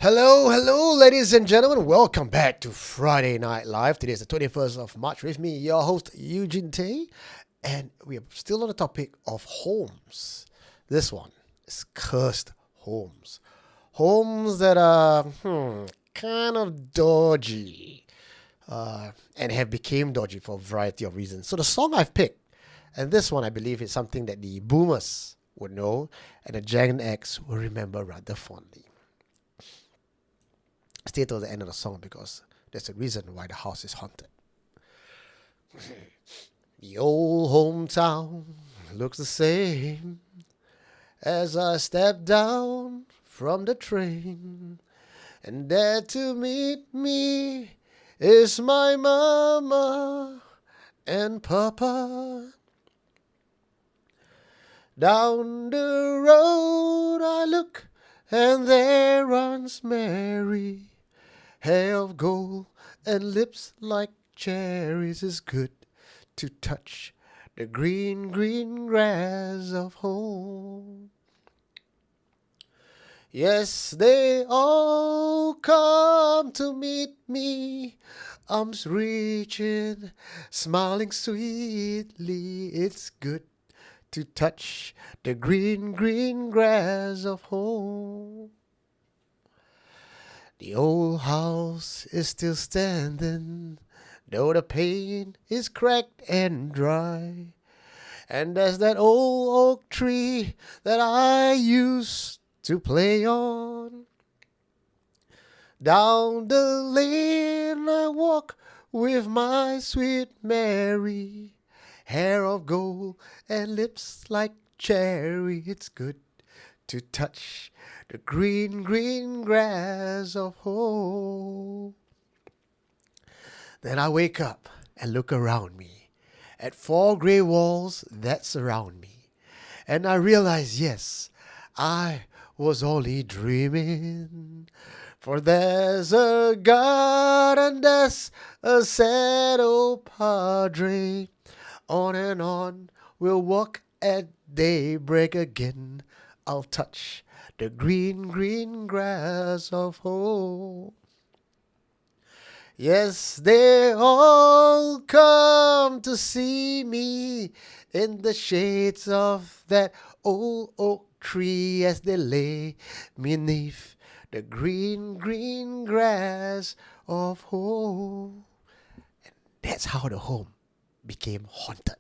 Hello, ladies and gentlemen. Welcome back to Friday Night Live. Today is the 21st of March with me, your host, Eugene Tay. And we are still on the topic of homes. This one is cursed homes. Homes that are kind of dodgy and have become dodgy for a variety of reasons. So the song I've picked, and this one I believe is something that the boomers would know and the Gen X will remember rather fondly. Stay till the end of the song because there's a reason why the house is haunted. The old hometown looks the same as I step down from the train, and there to meet me is my mama and papa. Down the road I look, and there runs Mary. Hair of gold and lips like cherries, is good to touch the green, green grass of home. Yes, they all come to meet me, arms reaching, smiling sweetly. It's good to touch the green, green grass of home. The old house is still standing, though the paint is cracked and dry. And there's that old oak tree that I used to play on. Down the lane I walk with my sweet Mary. Hair of gold and lips like cherry. It's good to touch the green, green grass of home. Then I wake up and look around me at four grey walls that surround me. And I realize, yes, I was only dreaming. For there's a God and there's a sad old padre. On and on we'll walk at daybreak again. I'll touch the green, green grass of home. Yes, they all come to see me in the shades of that old oak tree as they lay beneath the green, green grass of home. And that's how the home became haunted.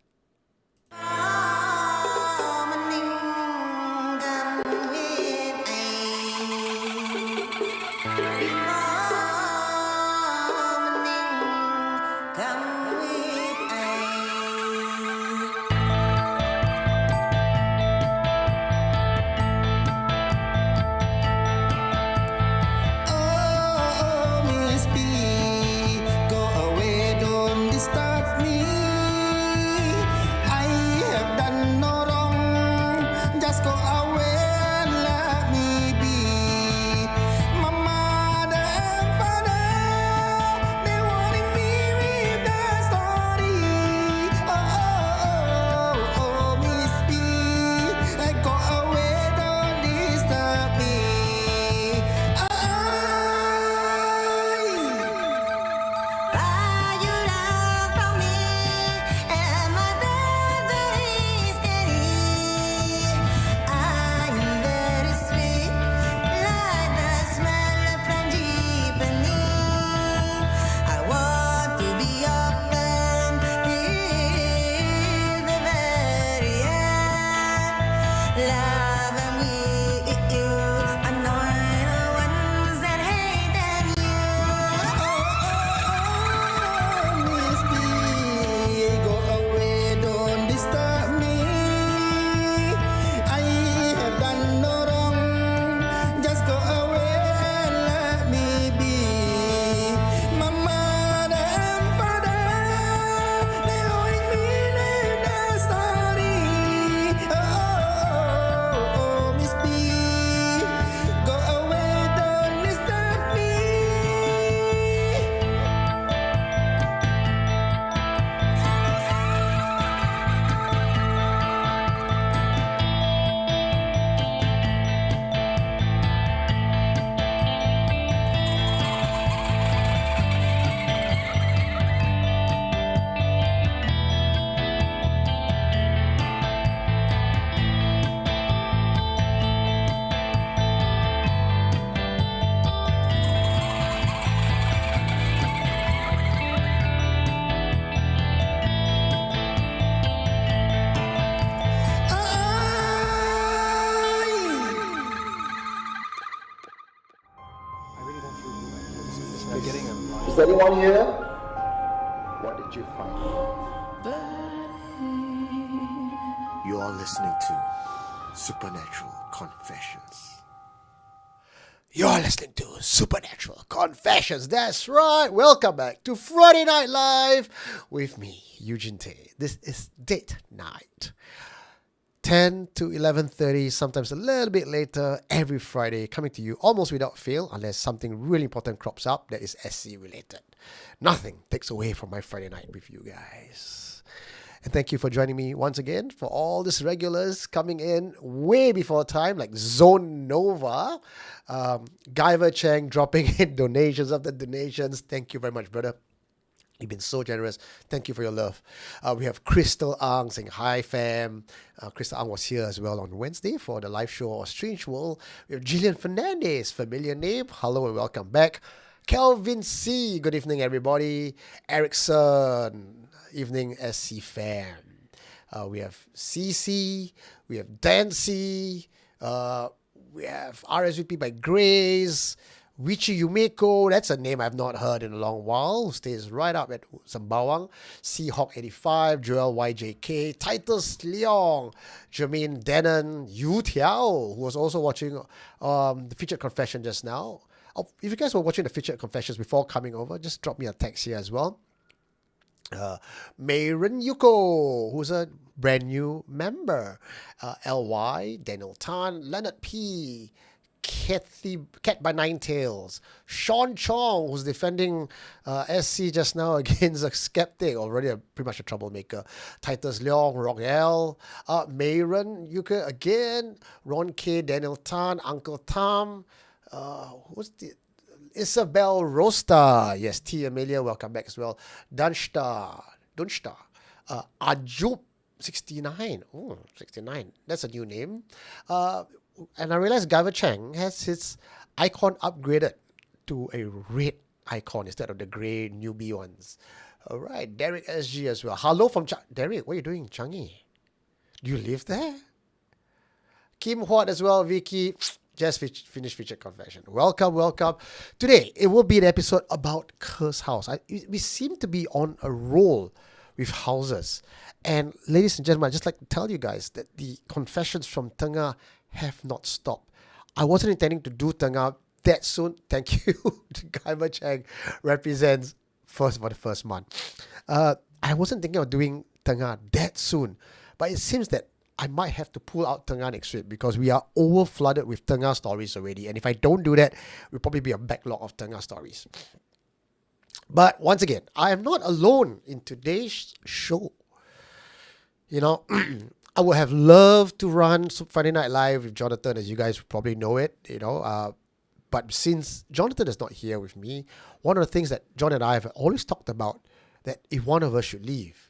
Is anyone here? What did you find? You are listening to Supernatural Confessions. You're listening to Supernatural Confessions. That's right. Welcome back to Friday Night Live with me, Eugene Tay. This is date night. 10 to 11:30, sometimes a little bit later, every Friday, coming to you almost without fail, unless something really important crops up that is SC related. Nothing takes away from my Friday night with you guys. And thank you for joining me once again. For all these regulars coming in way before time, like Zone Nova, Guyver Chang dropping in donations after donations. Thank you very much, brother. You've been so generous. Thank you for your love. We have Crystal Ang saying hi, fam. Crystal Ang was here as well on Wednesday for the live show of Strange World. We have Jillian Fernandez, familiar name. Hello and welcome back. Kelvin C, good evening, everybody. Erickson, evening, SC fam. We have CC, we have Dancy, we have RSVP by Grace. Wichi Yumeko, that's a name I've not heard in a long while, stays right up at Sembawang. Seahawk85, Joel YJK, Titus Leong, Jermaine Denon, Yu Tiao, who was also watching the featured confession just now. If you guys were watching the featured confessions before coming over, just drop me a text here as well. Mayron Yuko, who's a brand new member. LY, Daniel Tan, Leonard P., Cat by Nine Tails, Sean Chong, who's defending SC just now against a skeptic, already pretty much a troublemaker. Titus Leong, Roel, Mayron Yuka again, Ron K, Daniel Tan, Uncle Tom, who's the Isabel Rosta, yes, T Amelia, welcome back as well. Dunsta, Ajub 69, 69, that's a new name. And I realized Guyver Chang has his icon upgraded to a red icon instead of the grey newbie ones. All right, Derek SG as well. Hello from Derek, what are you doing, Changi? Do you live there? Kim Huat as well, Vicky. Just finished featured confession. Welcome. Today, it will be an episode about Curse House. We seem to be on a roll with houses. And ladies and gentlemen, I'd just like to tell you guys that the confessions from Tengah have not stopped. I wasn't intending to do Tengah that soon. Thank you to Guyver Chang, represents for the first month. I wasn't thinking of doing Tengah that soon, but it seems that I might have to pull out Tengah next week because we are over flooded with Tengah stories already. And if I don't do that, we'll probably be a backlog of Tengah stories. But once again, I am not alone in today's show. You know, I would have loved to run Friday Night Live with Jonathan, as you guys probably know it, you know. But since Jonathan is not here with me, one of the things that John and I have always talked about, that if one of us should leave,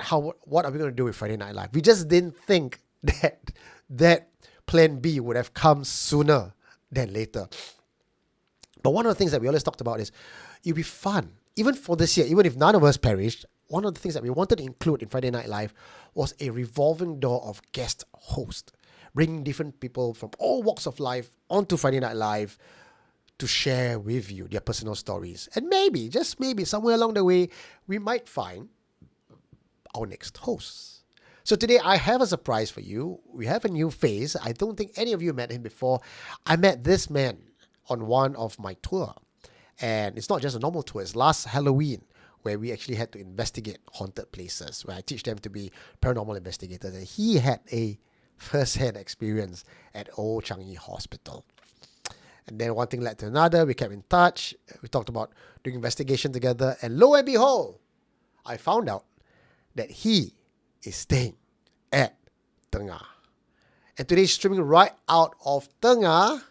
what are we going to do with Friday Night Live? We just didn't think that plan B would have come sooner than later. But one of the things that we always talked about is it'd be fun, even for this year, even if none of us perished. One of the things that we wanted to include in Friday Night Live was a revolving door of guest host, bringing different people from all walks of life onto Friday Night Live to share with you their personal stories. And maybe, just maybe, somewhere along the way, we might find our next host. So today I have a surprise for you. We have a new face. I don't think any of you met him before. I met this man on one of my tour. And it's not just a normal tour. It's last Halloween, where we actually had to investigate haunted places, where I teach them to be paranormal investigators. And he had a first-hand experience at Old Changi Hospital. And then one thing led to another. We kept in touch. We talked about doing investigation together. And lo and behold, I found out that he is staying at Tengah. And today he's streaming right out of Tengah.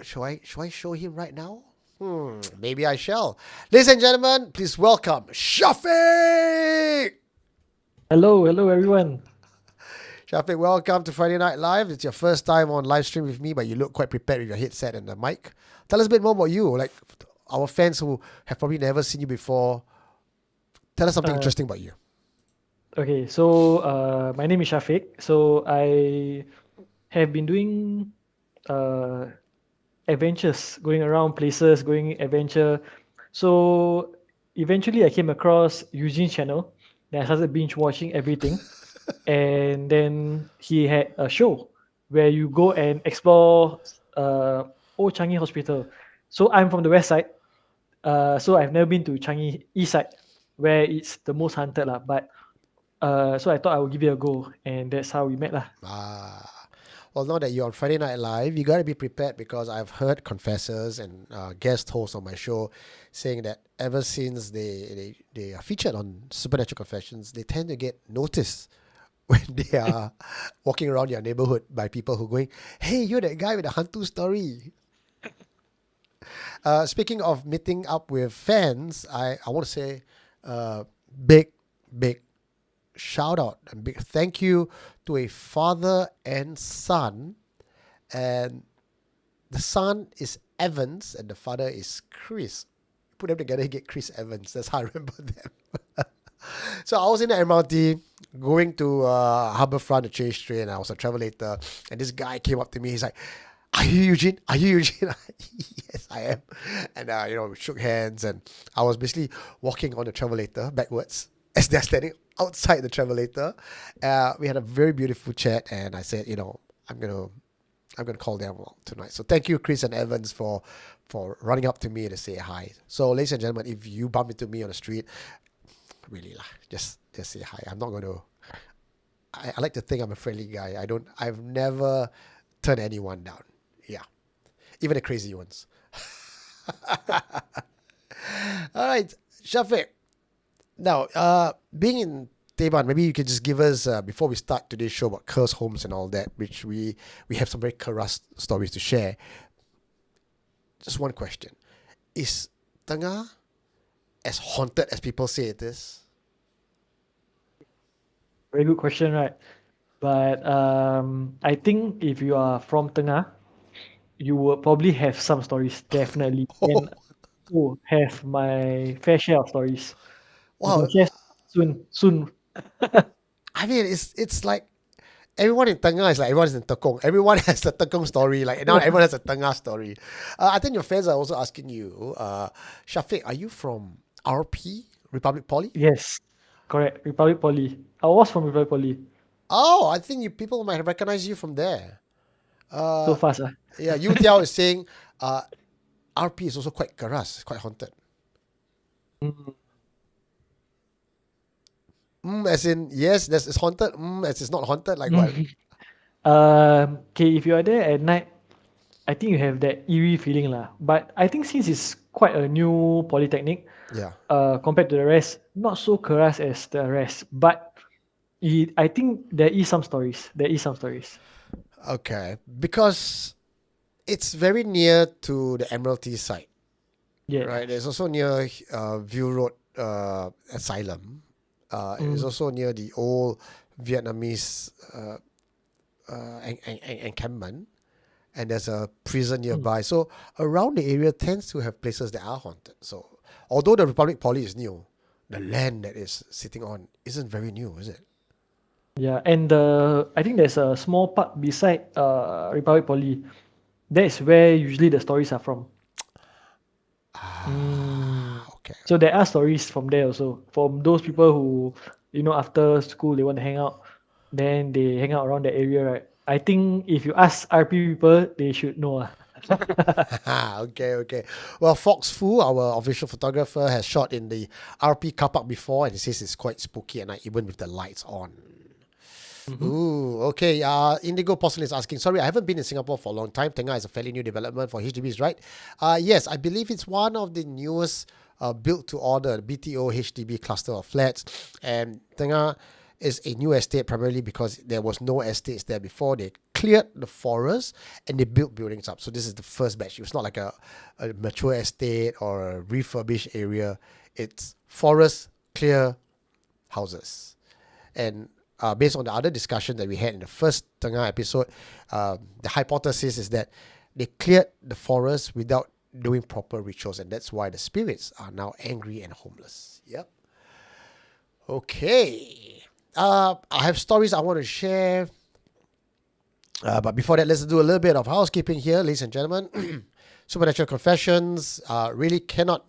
Shall I show him right now? Maybe I shall. Ladies and gentlemen, please welcome Shafiq! Hello everyone. Shafiq, welcome to Friday Night Live. It's your first time on live stream with me, but you look quite prepared with your headset and the mic. Tell us a bit more about you, like our fans who have probably never seen you before. Tell us something interesting about you. Okay, so my name is Shafiq. So I have been doing adventures, going around places, going adventure. So eventually I came across Eugene's channel. Then I started binge watching everything. And then he had a show where you go and explore Old Changi Hospital. So I'm from the west side. So I've never been to Changi east side where it's the most haunted lah. But so I thought I would give it a go, and that's how we met lah. Well, now that you're on Friday Night Live, you got to be prepared because I've heard confessors and guest hosts on my show saying that ever since they are featured on Supernatural Confessions, they tend to get noticed when they are walking around your neighborhood by people who are going, hey, you're that guy with the hantu story. Speaking of meeting up with fans, I want to say big shout out and big thank you to a father and son, and the son is Evans and the father is Chris. Put them together, you get Chris Evans. That's how I remember them. So I was in the MRT going to Harbourfront, the chase train. I was a travelator, and this guy came up to me. He's like, "Are you Eugene? Are you Eugene?" Yes, I am. And we shook hands, and I was basically walking on the travelator backwards as they're standing outside the travelator. We had a very beautiful chat, and I said, I'm gonna call them tonight. So thank you, Chris and Evans, for running up to me to say hi. So, ladies and gentlemen, if you bump into me on the street, really lah, just say hi. I'm not gonna. I like to think I'm a friendly guy. I've never turned anyone down. Yeah, even the crazy ones. All right, Shafiq. Now, being in Teban, maybe you could just give us, before we start today's show about cursed homes and all that, which we have some very cursed stories to share. Just one question. Is Tengah as haunted as people say it is? Very good question, right? But I think if you are from Tengah, you will probably have some stories, definitely. And I have my fair share of stories. We can Wow, share soon. I mean, it's like everyone in Tengah is like everyone is in Tekong. Everyone has a Tekong story. Like now, everyone has a Tengah story. I think your fans are also asking you, Shafiq, are you from RP, Republic Poly? Yes, correct. Republic Poly. I was from Republic Poly. Oh, I think people might recognize you from there. So fast, Yeah, Yu Tiao is saying RP is also quite keras, quite haunted. As in, yes, it's haunted. As it's not haunted, like what? Okay, if you are there at night, I think you have that eerie feeling lah. But I think since it's quite a new polytechnic, Yeah. compared to the rest, not so keras as the rest. But I think there is some stories. Okay, because it's very near to the Admiralty site, Yeah. right? It's also near View Road Asylum. It's also near the old Vietnamese encampment, and there's a prison nearby. So around the area tends to have places that are haunted. So although the Republic Poly is new, the land that is sitting on isn't very new, is it? Yeah, and I think there's a small park beside Republic Poly. That's where usually the stories are from. Okay. So there are stories from there also. From those people who, after school they want to hang out, then they hang out around the area, right? I think if you ask RP people, they should know. Okay. Well, Fox Fu, our official photographer, has shot in the RP car park before, and he says it's quite spooky at night, even with the lights on. Ooh, okay. Indigo Porcelain is asking, sorry, I haven't been in Singapore for a long time. Tengah is a fairly new development for HDBs, right? Yes, I believe it's one of the newest built to order BTO HDB cluster of flats. And Tengah is a new estate primarily because there was no estates there before. They cleared the forest and they built buildings up. So this is the first batch. It's not like a mature estate or a refurbished area. It's forest, clear houses. And based on the other discussion that we had in the first Tengah episode, the hypothesis is that they cleared the forest without doing proper rituals, and that's why the spirits are now angry and homeless. Yep. Okay. I have stories I want to share. But before that, let's do a little bit of housekeeping here, ladies and gentlemen. Supernatural Confessions really cannot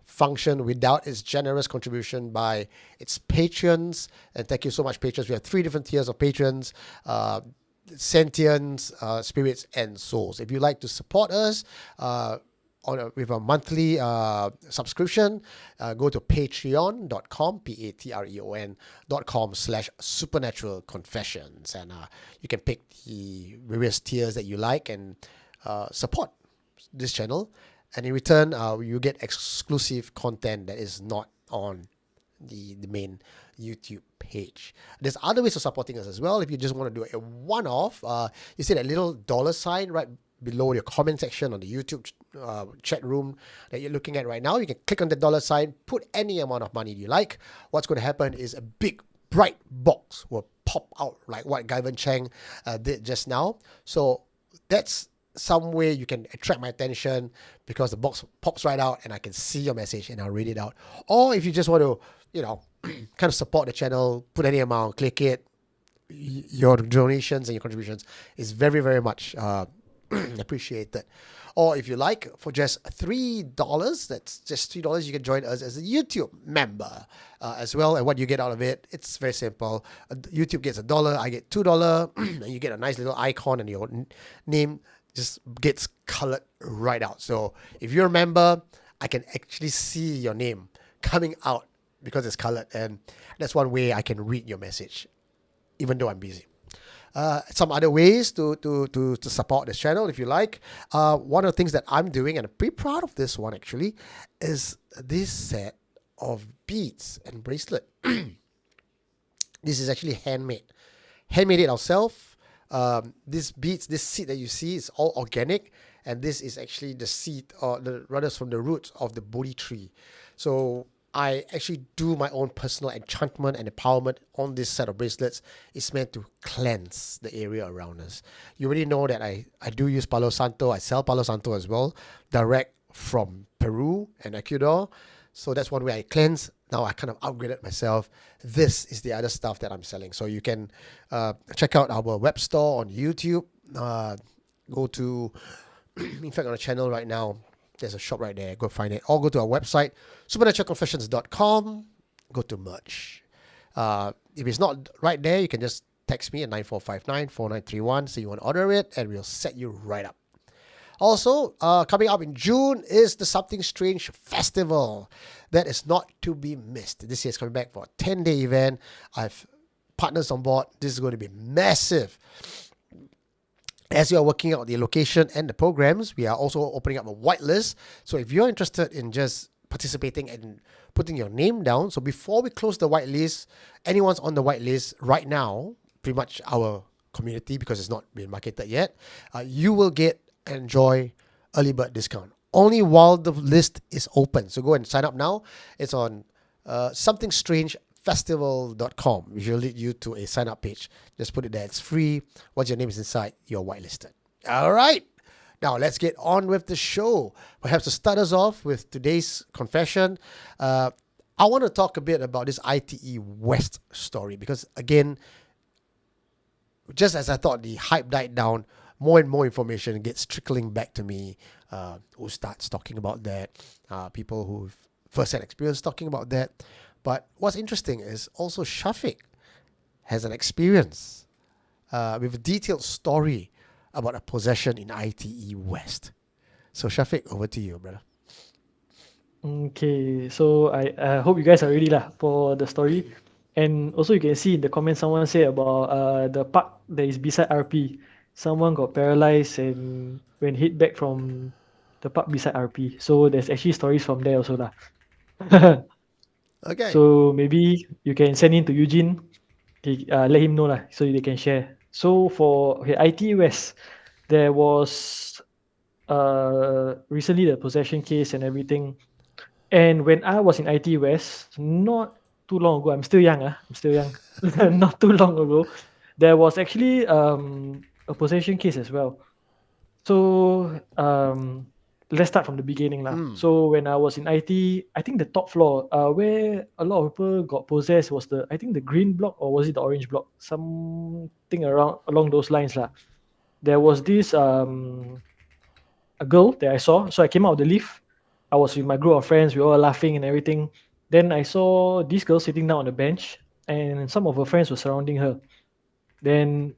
function without its generous contribution by its patrons. And thank you so much, patrons. We have 3 different tiers of patrons. Sentients, spirits, and souls. If you like to support us with a monthly subscription, go to patreon.com, patreon.com/supernatural confessions, and you can pick the various tiers that you like and support this channel. And in return, you get exclusive content that is not on the main YouTube page. There's other ways of supporting us as well. If you just want to do a one-off, you see that little dollar sign right below your comment section on the YouTube chat room that you're looking at right now. You can click on the dollar sign, put any amount of money you like. What's going to happen is a big bright box will pop out like what Gaivan Cheng did just now. So that's some way you can attract my attention, because the box pops right out and I can see your message and I'll read it out. Or if you just want to, kind of support the channel, put any amount, click it. Your donations and your contributions is very, very much appreciated. Or if you like, for just $3, that's just $3, you can join us as a YouTube member as well. And what you get out of it, it's very simple. YouTube gets $1, I get $2, and you get a nice little icon, and your name just gets colored right out. So if you're a member, I can actually see your name coming out because it's colored, and that's one way I can read your message, even though I'm busy. Some other ways to support this channel, if you like. One of the things that I'm doing, and I'm pretty proud of this one actually, is this set of beads and bracelet. This is actually handmade it ourselves. This beads, this seed that you see is all organic, and this is actually the seed, or the rather from the roots of the Bodhi tree. So I actually do my own personal enchantment and empowerment on this set of bracelets. It's meant to cleanse the area around us. You already know that I do use Palo Santo. I sell Palo Santo as well, direct from Peru and Ecuador. So that's one way I cleanse. Now I kind of upgraded myself. This is the other stuff that I'm selling. So you can check out our web store on YouTube. Go to, in fact, on the channel right now, there's a shop right there. Go find it. Or go to our website, supernaturalconfessions.com. Go to merch. If it's not right there, you can just text me at 9459-4931. So you want to order it, and we'll set you right up. Also, coming up in June is the Something Strange Festival. That is not to be missed. This year is coming back for a 10-day event. I've partners on board. This is going to be massive. As we are working out the location and the programs, we are also opening up a whitelist. So if you're interested in just participating and putting your name down, so before we close the whitelist, anyone's on the whitelist right now, pretty much our community, because it's not been marketed yet, you will get enjoy early bird discount only while the list is open. So go and sign up now. It's on somethingstrangefestival.com, which will lead you to a sign up page. Just put it there. It's free. Once your name is inside, you're whitelisted. All right. Now let's get on with the show. Perhaps to start us off with today's confession, I want to talk a bit about this ITE West story, because again, just as I thought the hype died down, more and more information gets trickling back to me. Ustads talking about that, people who've first-hand experience talking about that. But what's interesting is also Shafiq has an experience with a detailed story about a possession in ITE West. So Shafiq, over to you, brother. Okay, so I hope you guys are ready lah for the story. And also you can see in the comments someone say about the park that is beside RP. Someone got paralyzed and when hit back from the park beside RP. So there's actually stories from there also lah. Okay. So maybe you can send in to Eugene. Let him know lah, so they can share. So for IT West, there was recently the possession case and everything. And when I was in IT West, not too long ago, I'm still young, not too long ago, there was actually a possession case as well. So let's start from the beginning lah. So when I was in IT, I think the top floor, where a lot of people got possessed was I think the green block, or was it the orange block? Something along those lines lah. There was this a girl that I saw. So I came out of the lift. I was with my group of friends. We were all laughing and everything. Then I saw this girl sitting down on the bench, and some of her friends were surrounding her. Then,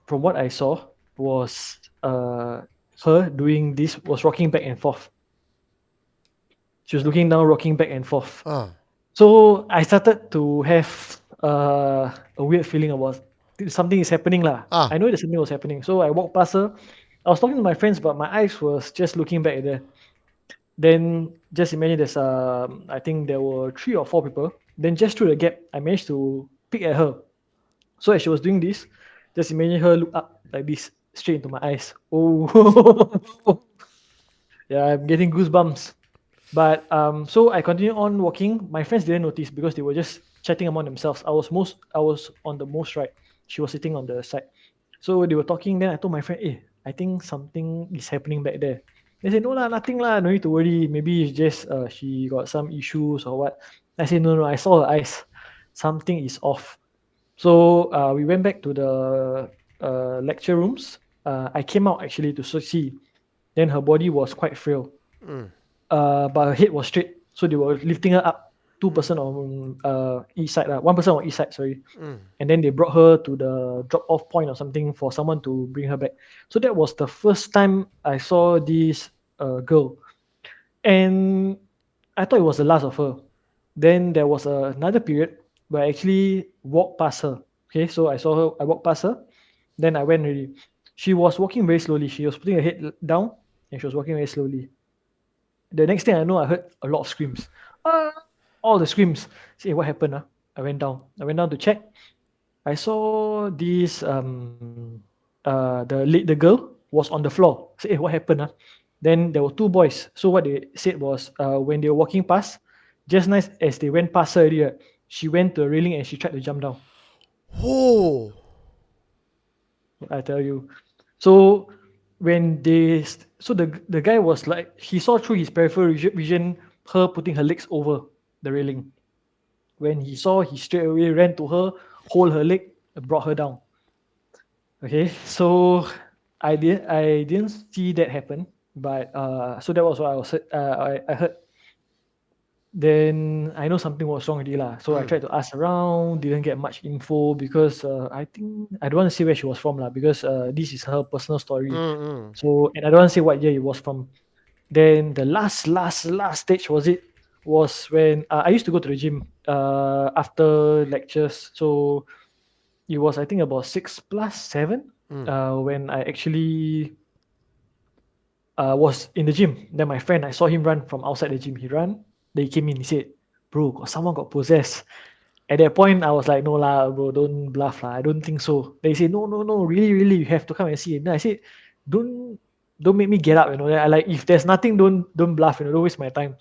from what I saw, was her doing this, was rocking back and forth. She was looking down, rocking back and forth. Ah. So I started to have a weird feeling about something is happening lah. Ah. I know that something was happening. So I walked past her. I was talking to my friends, but my eyes was just looking back at there. Then just imagine there's I think there were 3 or 4 people. Then just through the gap, I managed to peek at her. So as she was doing this, just imagine her look up like this, straight into my eyes. Oh, yeah, I'm getting goosebumps. But so I continued on walking. My friends didn't notice because they were just chatting among themselves. I was on the most right. She was sitting on the side. So they were talking. Then I told my friend, "Hey, I think something is happening back there." They said, "No lah, nothing lah. No need to worry. Maybe it's just she got some issues or what." I said, "No, no. I saw her eyes. Something is off." So we went back to the lecture rooms. I came out actually to see. Then her body was quite frail, but her head was straight. So they were lifting her up, 2 person on each side, 1 person on each side. Sorry, and then they brought her to the drop-off point or something for someone to bring her back. So that was the first time I saw this girl, and I thought it was the last of her. Then there was another period where I actually walked past her. Okay, so I saw her, I walked past her, then I went already. She was walking very slowly. She was putting her head down and she was walking very slowly. The next thing I know, I heard a lot of screams. Ah, all the screams. Say, what happened? I went down. I went down to check. I saw this the girl was on the floor. Say, hey, what happened? Then there were 2 boys. So what they said was when they were walking past, just nice as they went past her area, she went to a railing and she tried to jump down. Oh. I tell you. So when they so the guy was like, he saw through his peripheral vision her putting her legs over the railing. When he saw, he straight away ran to her, hold her leg, and brought her down. Okay, so I didn't see that happen, but so that was what I heard. Then I know something was wrong already lah. So I tried to ask around, didn't get much info because I think I don't want to say where she was from lah, because this is her personal story. So, and I don't want to say what year it was from. Then the last stage was when I used to go to the gym after lectures. So it was, I think, about 6+7 when I actually was in the gym. Then my friend, I saw him run from outside the gym. He ran. Then he came in. He said, "Bro, someone got possessed." At that point, I was like, "No lah, bro, don't bluff lah. I don't think so." They say, "No, no, no, really, really, you have to come and see." And then I said, "Don't make me get up, you know." I like, if there's nothing, don't bluff, you know. Don't waste my time.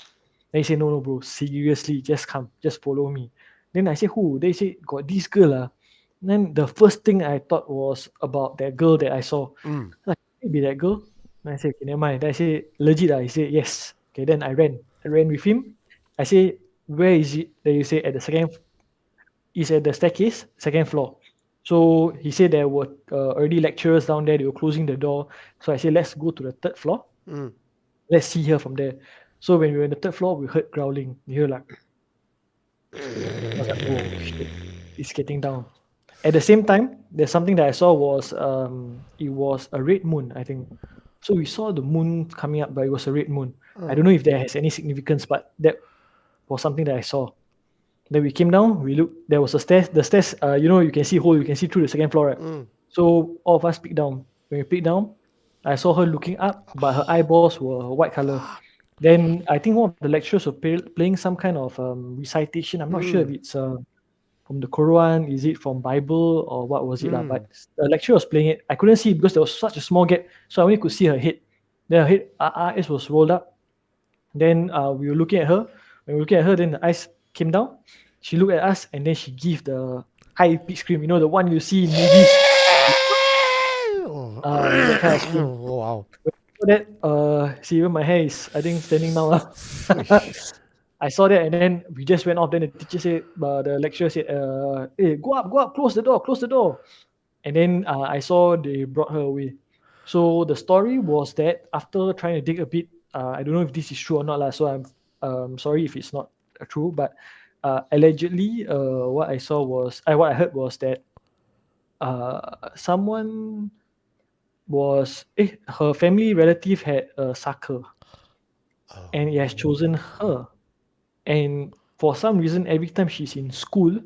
They say, "No, no, bro, seriously, just come, just follow me." Then I say, "Who?" They say, "Got this girl lah." Then the first thing I thought was about that girl that I saw. Like, maybe that girl. Then I said, "Okay, never mind." Then I say, "Legit ah?" He said, "Yes." Okay, then I ran with him. I say, "Where is it?" Then you say, is at the staircase, second floor. So he said there were already lecturers down there. They were closing the door. So I said, "Let's go to the 3rd floor. Let's see her from there." So when we were in the 3rd floor, we heard growling. We heard like, I was like, "Oh shit, it's getting down." At the same time, there's something that I saw was it was a red moon, I think. So we saw the moon coming up, but it was a red moon. I don't know if that has any significance, but that was something that I saw. Then we came down, we looked, there was a stairs. The stairs, you can see hole, you can see through the 2nd floor, right? So all of us peeked down. When we peeked down, I saw her looking up, but her eyeballs were white color. Then I think one of the lecturers were playing some kind of recitation. I'm not sure if it's from the Quran, is it from Bible or what was it lah? But the lecturer was playing it. I couldn't see it because there was such a small gap, so I only could see her head. Then her head, eyes was rolled up. Then we were looking at her. When we were looking at her, then the eyes came down. She looked at us and then she gave the high pitch scream. You know, the one you see in movies. That kind of scream. Oh, wow. So that see, even my hair is, I think, standing now. I saw that and then we just went off. Then the teacher said, the lecturer said, "Hey, go up, close the door." And then I saw they brought her away. So the story was that after trying to dig a bit, I don't know if this is true or not, lah. So I'm sorry if it's not true, but allegedly, what I saw was, what I heard was that someone was, her family relative had a sucker, and it has chosen her. And for some reason, every time she's in school,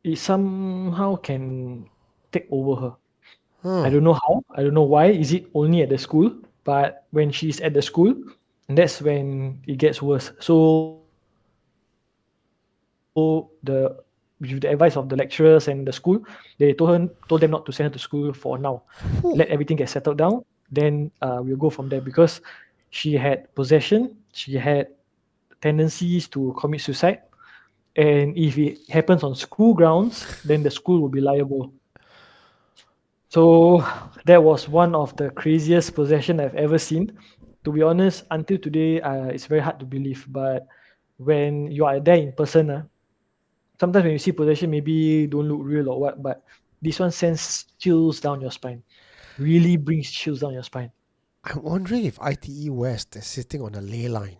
it somehow can take over her. I don't know how. I don't know why. Is it only at the school? But when she's at the school, that's when it gets worse. So the with the advice of the lecturers and the school, they told them not to send her to school for now. Let everything get settled down. Then we'll go from there because she had possession. She had tendencies to commit suicide. And if it happens on school grounds, then the school will be liable. So that was one of the craziest possession I've ever seen. To be honest, until today, it's very hard to believe. But when you are there in person, sometimes when you see possession, maybe don't look real or what, but this one sends chills down your spine. Really brings chills down your spine. I'm wondering if ITE West is sitting on a ley line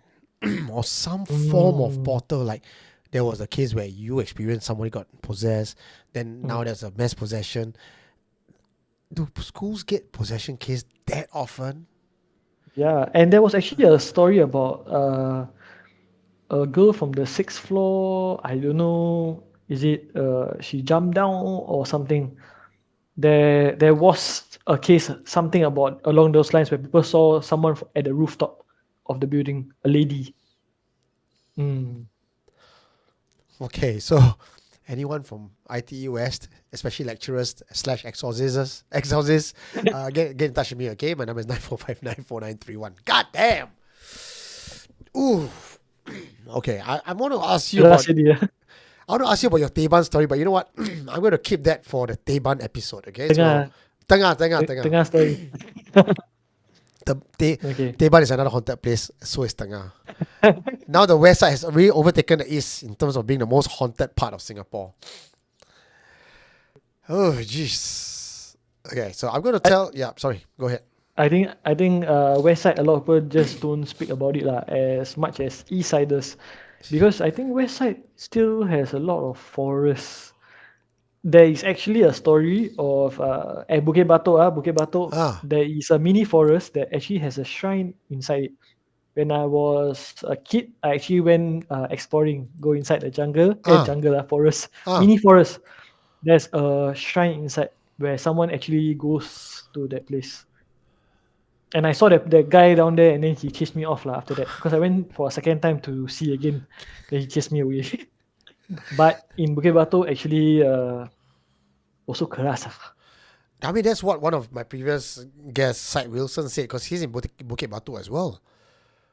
or some form of Mm, portal. Like there was a case where you experienced somebody got possessed, then now mm. there's a mass possession. Do schools get possession case that often? Yeah, and there was actually a story about a girl from the sixth floor. I don't know, is it she jumped down or something? There was a case, something about along those lines, where people saw someone at the rooftop of the building, a lady. Mm. Okay, so anyone from ITE West, especially lecturers slash exorcists, get in touch with me, okay? My number is 94594931. God damn! Ooh. Okay, I want to ask you Last about year, I want to ask you about your Teban story, but you know what? I'm going to keep that for the Teban episode, okay? So, tengah Tengah. tengah story. The Okay. Teban is another haunted place, so is Tengah. Now the west side has really overtaken the east in terms of being the most haunted part of Singapore. Oh, jeez. Okay, so I'm going to I, tell. Yeah, sorry. Go ahead. I think West Side, a lot of people just don't speak about it lah as much as East Siders, because I think West Side still has a lot of forests. There is actually a story of at Bukit Batok, Ah, there is a mini forest that actually has a shrine inside it. When I was a kid, I actually went exploring, go inside the ah, jungle, forest, ah. mini forest. There's a shrine inside where someone actually goes to that place. And I saw that guy down there, and then he chased me off lah after that, because I went for a second time to see again. Then he chased me away. But in Bukit Batok, actually, also keras ah. I mean, that's what one of my previous guests, Side Wilson, said because he's in Bukit Batu as well.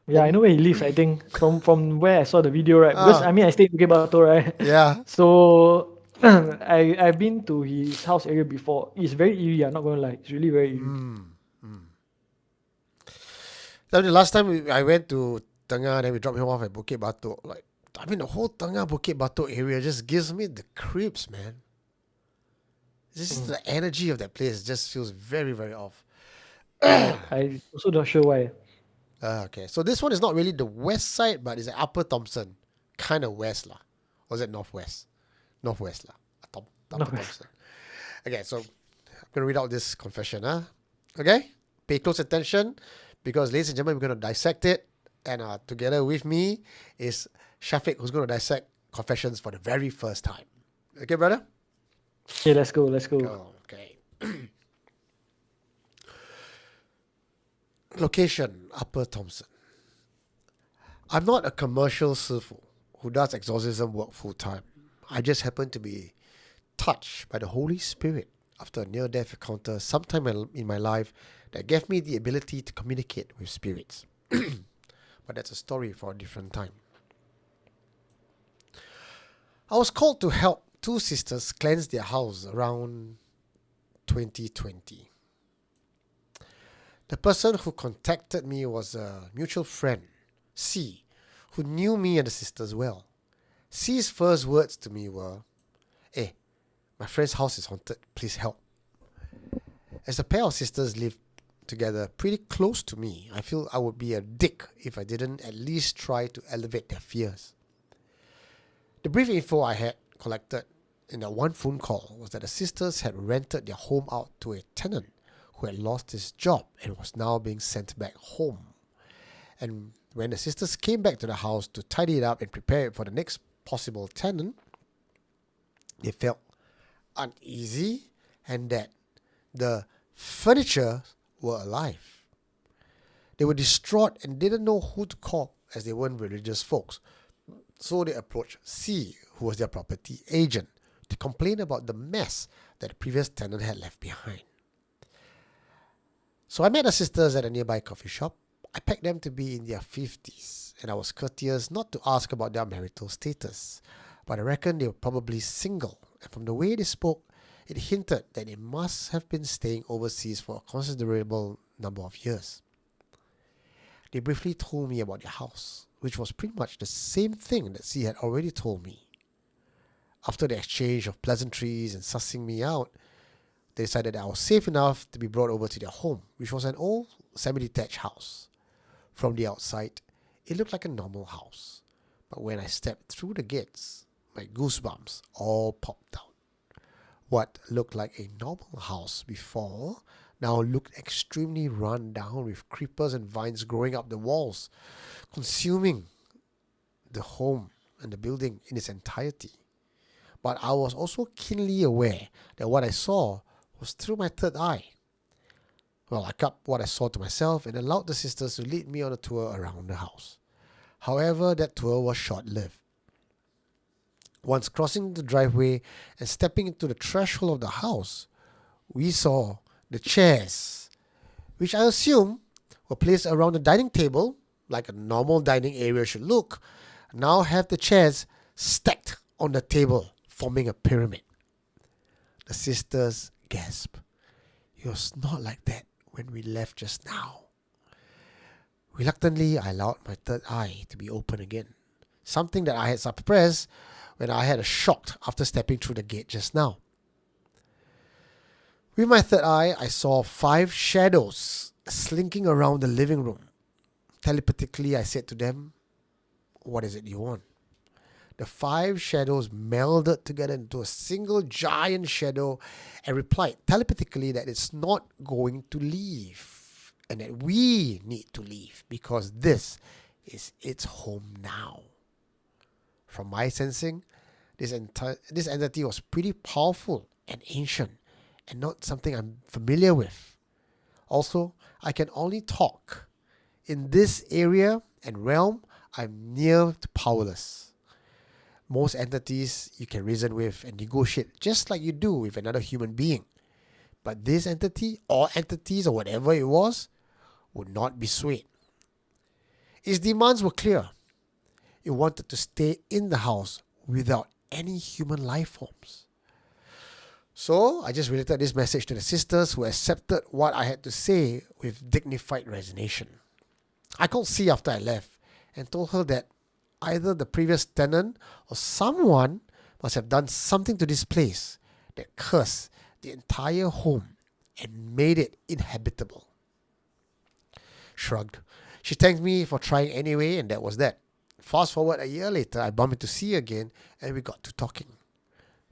Yeah, I Well, know where he lives. I think from where I saw the video, right? Because ah, I mean, I stayed in Bukit Batok, right? yeah. So I've been to his house area before. It's very eerie. I'm not gonna lie. It's really very eerie. Then the last time I went to Tengah, then we dropped him off at Bukit Batok. Like, I mean, the whole Tengah Bukit Batok area just gives me the creeps, man. This is Mm. the energy of that place just feels very, very off. Yeah, I also not sure why. Okay, so this one is not really the west side, but it's at Upper Thompson, kind of west lah. Or is it northwest? Northwest lah. No. Upper Thompson. Okay, so I'm gonna read out this confession, huh? Okay, pay close attention because, ladies and gentlemen, we're gonna dissect it, and together with me is Shafiq, who's gonna dissect confessions for the very first time. Okay, brother? Okay, let's go. Let's go. Oh, okay. Location, Upper Thompson. I'm not a commercial sifu who does exorcism work full time. I just happen to be touched by the Holy Spirit after a near-death encounter sometime in my life that gave me the ability to communicate with spirits. But that's a story for a different time. I was called to help two sisters cleanse their house around 2020. The person who contacted me was a mutual friend, C, who knew me and the sisters well. C's first words to me were, my friend's house is haunted, please help. As the pair of sisters lived together pretty close to me. I feel I would be a dick if I didn't at least try to elevate their fears. The brief info I had collected in that one phone call was that the sisters had rented their home out to a tenant who had lost his job and was now being sent back home. And when the sisters came back to the house to tidy it up and prepare it for the next possible tenant, they felt uneasy and that the furniture were alive. They were distraught and didn't know who to call as they weren't religious folks. So they approached C, who was their property agent, to complain about the mess that the previous tenant had left behind. So I met the sisters at a nearby coffee shop. I pegged them to be in their 50s, and I was courteous not to ask about their marital status, but I reckon they were probably single, and from the way they spoke, it hinted that they must have been staying overseas for a considerable number of years. They briefly told me about their house, which was pretty much the same thing that C had already told me. After the exchange of pleasantries and sussing me out, they decided that I was safe enough to be brought over to their home, which was an old semi-detached house. From the outside, it looked like a normal house, but when I stepped through the gates, my goosebumps all popped out. What looked like a normal house before now looked extremely run down with creepers and vines growing up the walls, consuming the home and the building in its entirety. But I was also keenly aware that what I saw was through my third eye. Well, I kept what I saw to myself and allowed the sisters to lead me on a tour around the house. However, that tour was short-lived. Once crossing the driveway and stepping into the threshold of the house, we saw the chairs, which I assume were placed around the dining table, like a normal dining area should look, now have the chairs stacked on the table, forming a pyramid. The sisters gasped. It was not like that when we left just now. Reluctantly, I allowed my third eye to be open again, something that I had suppressed when I had a shock after stepping through the gate just now. With my third eye, I saw 5 shadows slinking around the living room. Telepathically, I said to them, "What is it you want?" The 5 shadows melded together into a single giant shadow and replied telepathically that it's not going to leave and that we need to leave because this is its home now. From my sensing, this entity was pretty powerful and ancient and not something I'm familiar with. Also, I can only talk. In this area and realm, I'm near to powerless. Most entities you can reason with and negotiate just like you do with another human being. But this entity or entities or whatever it was would not be swayed. Its demands were clear. It wanted to stay in the house without any human life forms. So I just related this message to the sisters who accepted what I had to say with dignified resignation. I called C after I left and told her that either the previous tenant or someone must have done something to this place that cursed the entire home and made it inhabitable. Shrugged. She thanked me for trying anyway, and that was that. Fast forward a year later, I bumped into C again and we got to talking.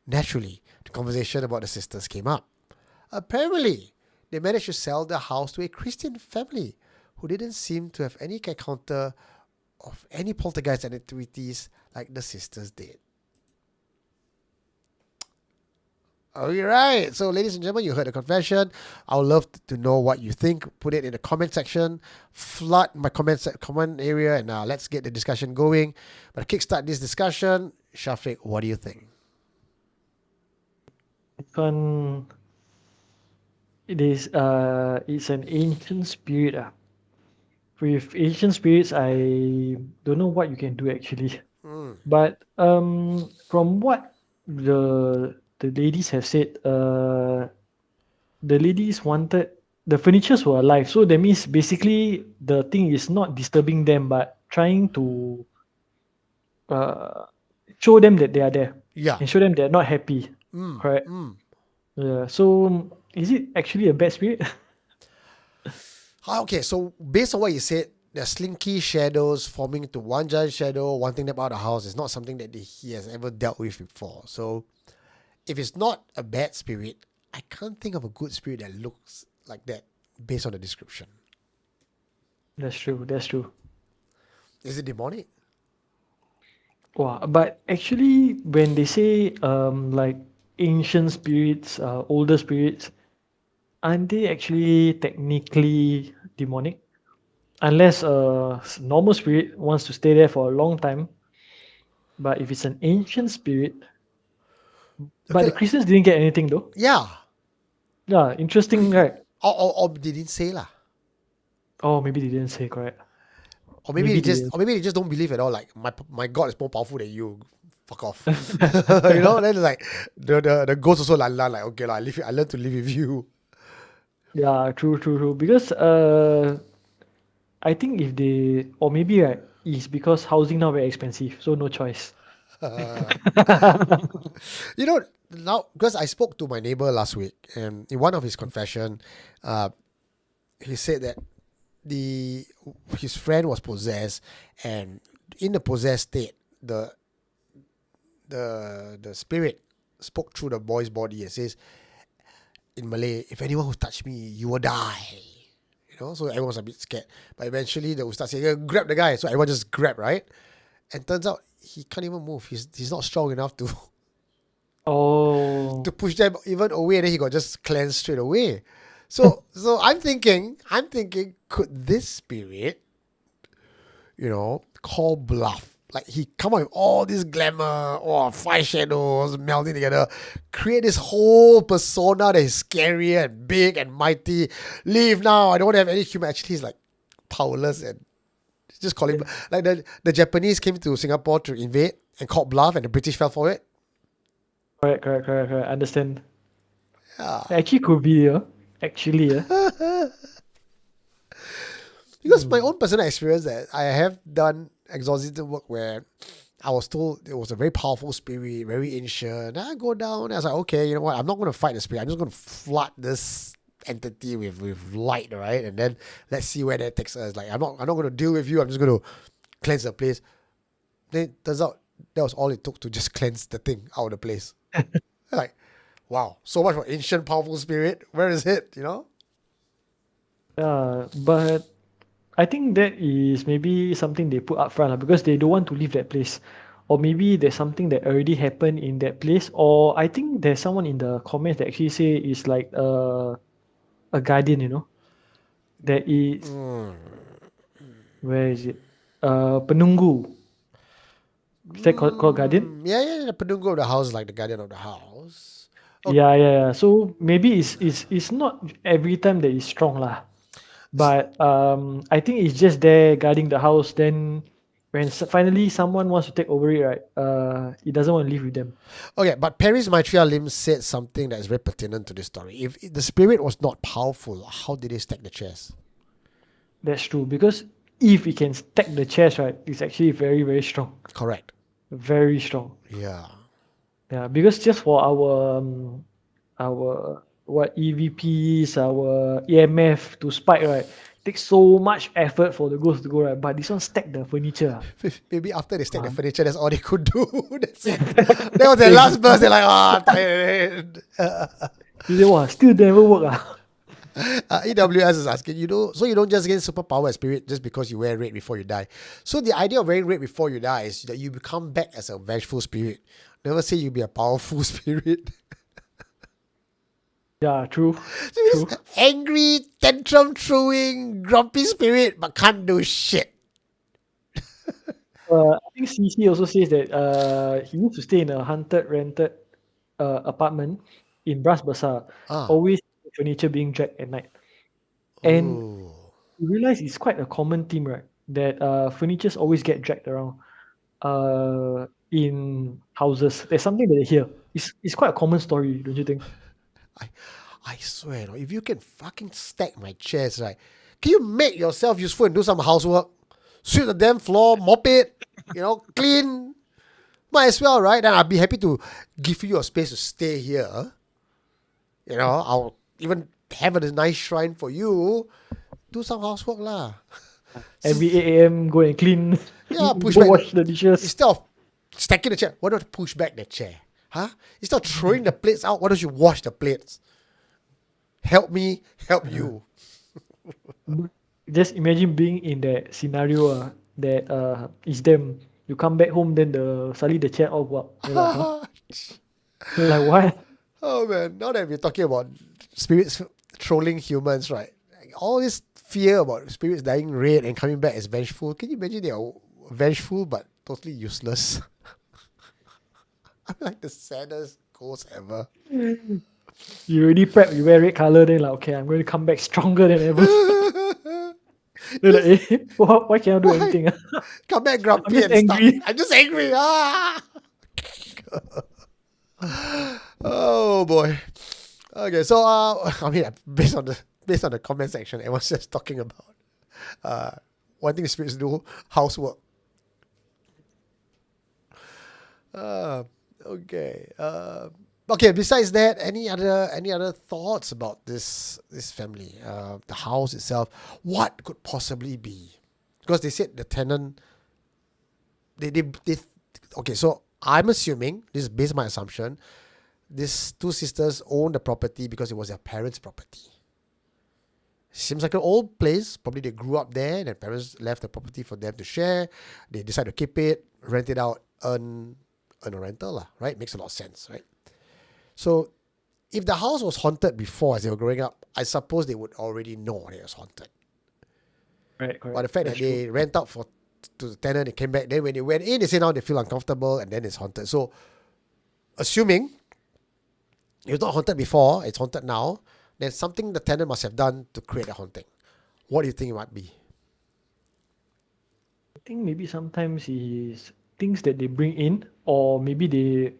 Naturally, the conversation about the sisters came up. Apparently, they managed to sell the house to a Christian family who didn't seem to have any encounter of any poltergeist activities like the sisters did. Alright, so ladies and gentlemen, you heard the confession. I would love to know what you think. Put it in the comment section. Flood my comment area and let's get the discussion going. But to kickstart this discussion, Shafiq, what do you think? It's an ancient spirit. With ancient spirits, I don't know what you can do actually. But from what the ladies have said, the ladies wanted the furnitures were alive. So that means basically the thing is not disturbing them, but trying to show them that they are there. Yeah. And show them they're not happy. Correct. Yeah. So is it actually a bad spirit? Okay, so based on what you said, the slinky shadows forming into one giant shadow, wanting them out of the house is not something that he has ever dealt with before. So if it's not a bad spirit, I can't think of a good spirit that looks like that based on the description. That's true. That's true. Is it demonic? Wow, but actually, when they say like ancient spirits, older spirits, aren't they actually technically demonic? Unless a normal spirit wants to stay there for a long time, but if it's an ancient spirit, but Okay, the Christians didn't get anything though. yeah. Yeah, interesting, right? Or they didn't say lah. Oh, maybe they didn't say correct. Or maybe Maybe they they just didn't. or maybe they just don't believe at all. Like my God is more powerful than you. Fuck off. Then like the ghost also like okay lah, I learn to live with you. Yeah, true, true, true. Because I think if they or maybe right, it's because housing now very expensive, so no choice. You know, now because I spoke to my neighbor last week, and in one of his confession, uh, he said that the his friend was possessed, and in the possessed state, the spirit spoke through the boy's body and says in Malay, "If anyone who touched me, you will die." So everyone was a bit scared. But eventually, the ustad said, "Yeah, grab the guy." So everyone just grabbed, right? And turns out he can't even move. He's not strong enough to Oh, to push them even away. And then he got just cleansed straight away. So I'm thinking, could this spirit, call bluff? Like he come up with all this glamour, or five shadows melding together, create this whole persona that is scarier and big and mighty. Leave now. I don't want to have any human. Actually, he's like powerless and just call him yeah. like the Japanese came to Singapore to invade and called bluff, and the British fell for it. Correct, correct, correct, correct. Understand. Yeah. Actually, could be, actually, Because my own personal experience that I have done exorcism work where I was told it was a very powerful spirit, very ancient. I go down, and I was like, okay, you know what? I'm not going to fight the spirit. I'm just going to flood this entity with light, right? And then let's see where that takes us. Like I'm not going to deal with you. I'm just going to cleanse the place. Then it turns out that was all it took to just cleanse the thing out of the place. Like, wow, so much for ancient powerful spirit. Where is it? yeah. But I think that is maybe something they put up front lah, because they don't want to leave that place. Or maybe there's something that already happened in that place. Or I think there's someone in the comments that actually say it's like a guardian, that is, where is it? Penunggu. Is that called guardian? Yeah. The penunggu of the house is like the guardian of the house. Okay. Yeah, yeah, yeah. So maybe it's not every time that it's strong lah. But I think it's just there guarding the house. Then when finally someone wants to take over it, right? It doesn't want to live with them. Okay, but Paris Maitreya Lim said something that is very pertinent to this story. If the spirit was not powerful, how did they stack the chairs? That's true, because if we can stack the chairs, right, it's actually very, very strong. Correct. Very strong. Yeah. Yeah, because just for our what EVPs, our EMF to spike, right? Takes so much effort for the ghost to go, right? But this one stack the furniture. Maybe after they stacked the Ah. furniture, that's all they could do. That's it. That was their last burst. They're like, I'm tired. You say, wow, still never work. EWS is asking, so you don't just get superpower as spirit just because you wear red before you die. So the idea of wearing red before you die is that you become back as a vengeful spirit. Never say you'll be a powerful spirit. Yeah, true. So this angry, tantrum throwing, grumpy spirit, but can't do shit. I think CC also says that he used to stay in a haunted rented apartment in Bras Basah. Ah. Always furniture being dragged at night. And Oh. you realize it's quite a common theme, right? That furnitures always get dragged around in houses. There's something that they hear. It's quite a common story, don't you think? I swear, if you can fucking stack my chairs, right? Can you make yourself useful and do some housework? Sweep the damn floor, mop it, clean. Might as well, right? Then I'll be happy to give you a space to stay here. I'll even have a nice shrine for you. do some housework lah. Every 8 a.m. go and clean, Yeah, push go back wash the dishes. instead of stacking the chair. Why don't you push back the chair? Huh? Instead of throwing the plates out, why don't you wash the plates? Help me, help you. Just imagine being in that scenario that is them. You come back home, then suddenly the chair all go up. You're like, huh? Like what? Oh man, now that we're talking about spirits trolling humans, right? All this fear about spirits dying red and coming back as vengeful. Can you imagine they are vengeful but totally useless? I'm like the saddest ghost ever. You already prep, you wear red color, then like, okay, I'm going to come back stronger than ever. They're like, eh, why can't I do Why? anything? Come back I'm grumpy just and stuff. angry. I'm just angry. Ah! Oh boy. Okay, so I mean, based on the comment section, everyone's just talking about wanting the spirits to do housework. Okay. Okay. Besides that, any other thoughts about this family? The house itself. What could possibly be? Because they said the tenant. They okay. So I'm assuming this is based on my assumption. These two sisters own the property because it was their parents' property. Seems like an old place. Probably they grew up there, and their parents left the property for them to share. They decide to keep it, rent it out, earn a rental lah, right? Makes a lot of sense, right? So if the house was haunted before as they were growing up, I suppose they would already know it was haunted. Right, correct. But the fact That's that they rent out to the tenant, they came back, then when they went in, they say now they feel uncomfortable and then it's haunted. So assuming it's not haunted before, it's haunted now, then something the tenant must have done to create a haunting. What do you think it might be? I think maybe sometimes is things that they bring in, or maybe they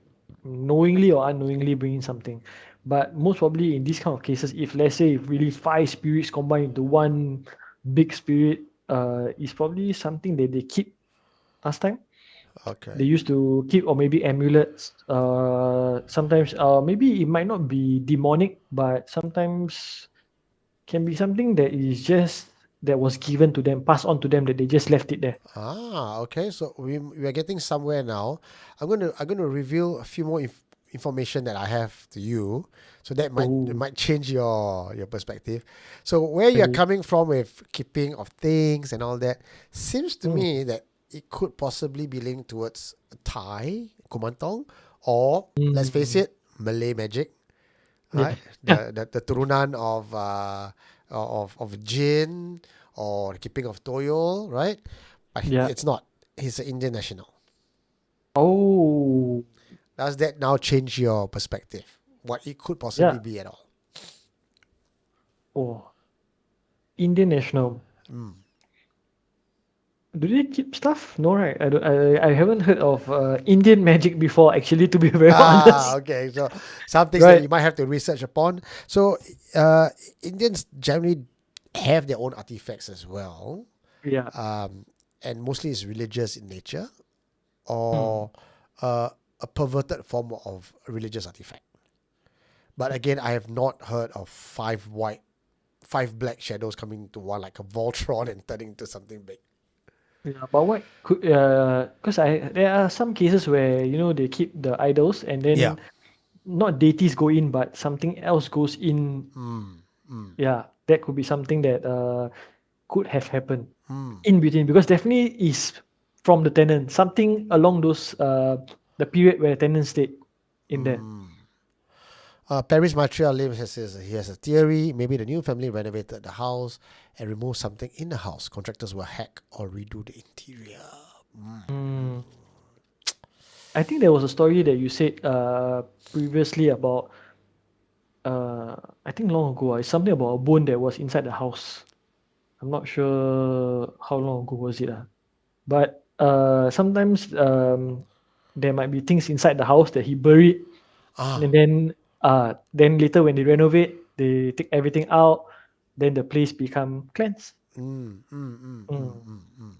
knowingly or unknowingly bring in something. But most probably in these kind of cases, if let's say if really 5 spirits combine into one big spirit, is probably something that they keep last time. They Okay. used to keep, or maybe amulets. Sometimes, maybe it might not be demonic, but sometimes can be something that is just that was given to them, passed on to them, that they just left it there. Okay. So we are getting somewhere now. I'm gonna reveal a few more information that I have to you, so that Oh, might change your perspective. So where you're okay. coming from with keeping of things and all that seems to Mm. me that it could possibly be linked towards Thai Kumantong, or let's face Mm. it, Malay magic, Yeah. right? The turunan of Jin or keeping of Toyo, right? But Yeah. it's not. He's an Indian national. Oh, Does that now change your perspective? What it could possibly yeah. be at all? Oh, Indian national. Do they keep stuff? No, right? I don't. I haven't heard of Indian magic before. Actually, to be very honest. Okay. So some things that Right. you might have to research upon. So Indians generally have their own artifacts as well, Yeah. and mostly it's religious in nature Mm. or a perverted form of religious artifact. But again, I have not heard of five black shadows coming to one like a Voltron and turning into something big. Yeah, but what could because there are some cases where they keep the idols and Yeah. then not deities go in, but something else goes in. Yeah, that could be something that could have happened in between, because definitely is from the tenant, something along those the period where the tenant stayed in there. Paris Montreal Live says he has a theory. Maybe the new family renovated the house and removed something in the house. Contractors will hack or redo the interior. Mm. I think there was a story that you said previously about I think long ago. It's something about a bone that was inside the house. I'm not sure how long ago was it. But sometimes there might be things inside the house that he buried, Ah, and then later when they renovate, they take everything out, then the place become cleansed. Mm.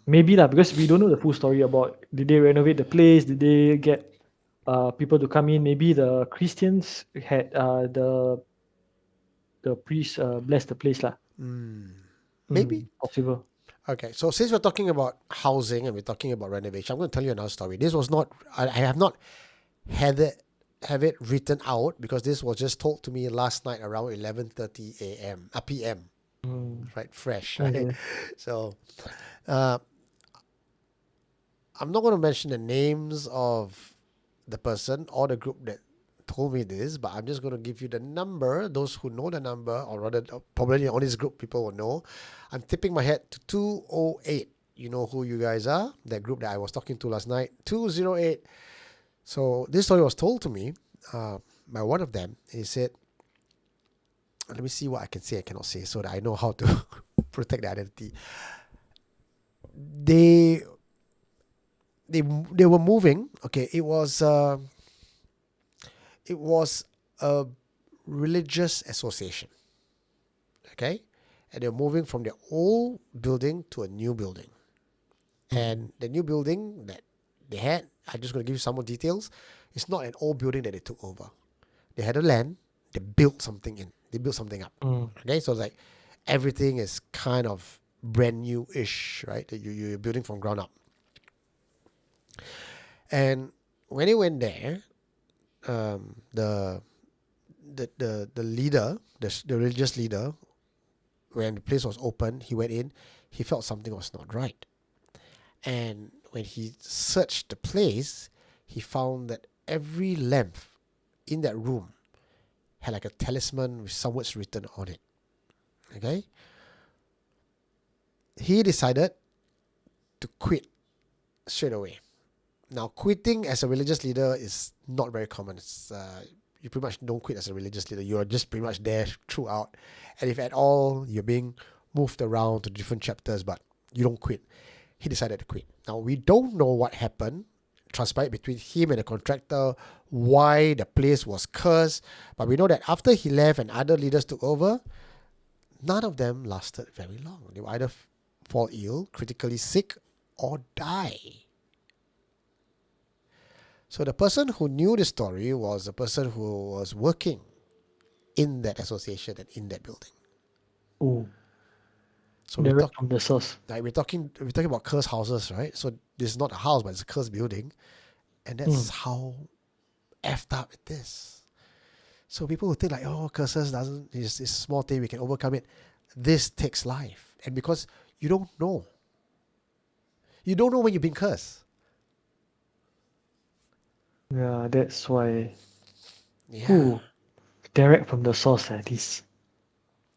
Maybe lah, because we don't know the full story about did they renovate the place, did they get people to come in. Maybe the Christians had the priest bless the place lah. Maybe. Possible. Okay, so since we're talking about housing and we're talking about renovation, I'm going to tell you another story. This was not, I have not had it have it written out because this was just told to me last night around 11:30 a.m. p.m. Mm. Right, fresh, right? Okay. So uh, I'm not going to mention the names of the person or the group that told me this, but I'm just going to give you the number. Those who know the number, or rather, probably on this group, people will know. I'm tipping my head to 208. You know who you guys are? That group that I was talking to last night, 208. So this story was told to me by one of them. He said, let me see what I can say, I cannot say, so that I know how to protect the identity. They they were moving. Okay, it was a religious association. Okay, and they're moving from their old building to a new building. And the new building that they had, I'm just going to give you some more details. It's not an old building that they took over. They had a land, they built something in, they built something up. Mm. Okay, so it's like everything is kind of brand new-ish, right? You're building from ground up. And when they went there, the leader, the religious leader, when the place was open, he went in, he felt something was not right. And when he searched the place, he found that every lamp in that room had like a talisman with some words written on it. Okay? He decided to quit straight away. Now, quitting as a religious leader is not very common. It's, you pretty much don't quit as a religious leader. You're just pretty much there throughout. And if at all you're being moved around to different chapters, but you don't quit. He decided to quit. Now, we don't know what happened, transpired between him and the contractor, why the place was cursed. But we know that after he left and other leaders took over, none of them lasted very long. They would either fall ill, critically sick, or die. So the person who knew the story was the person who was working in that association and in that building. Oh, So direct from the source. we're talking about cursed houses, right? So this is not a house, but it's a cursed building, and that's how effed up it is. So people who think like, oh, curses doesn't is a small thing, we can overcome it. This takes life, and because you don't know when you've been cursed. Yeah, that's why. Yeah. Ooh, direct from the source, this.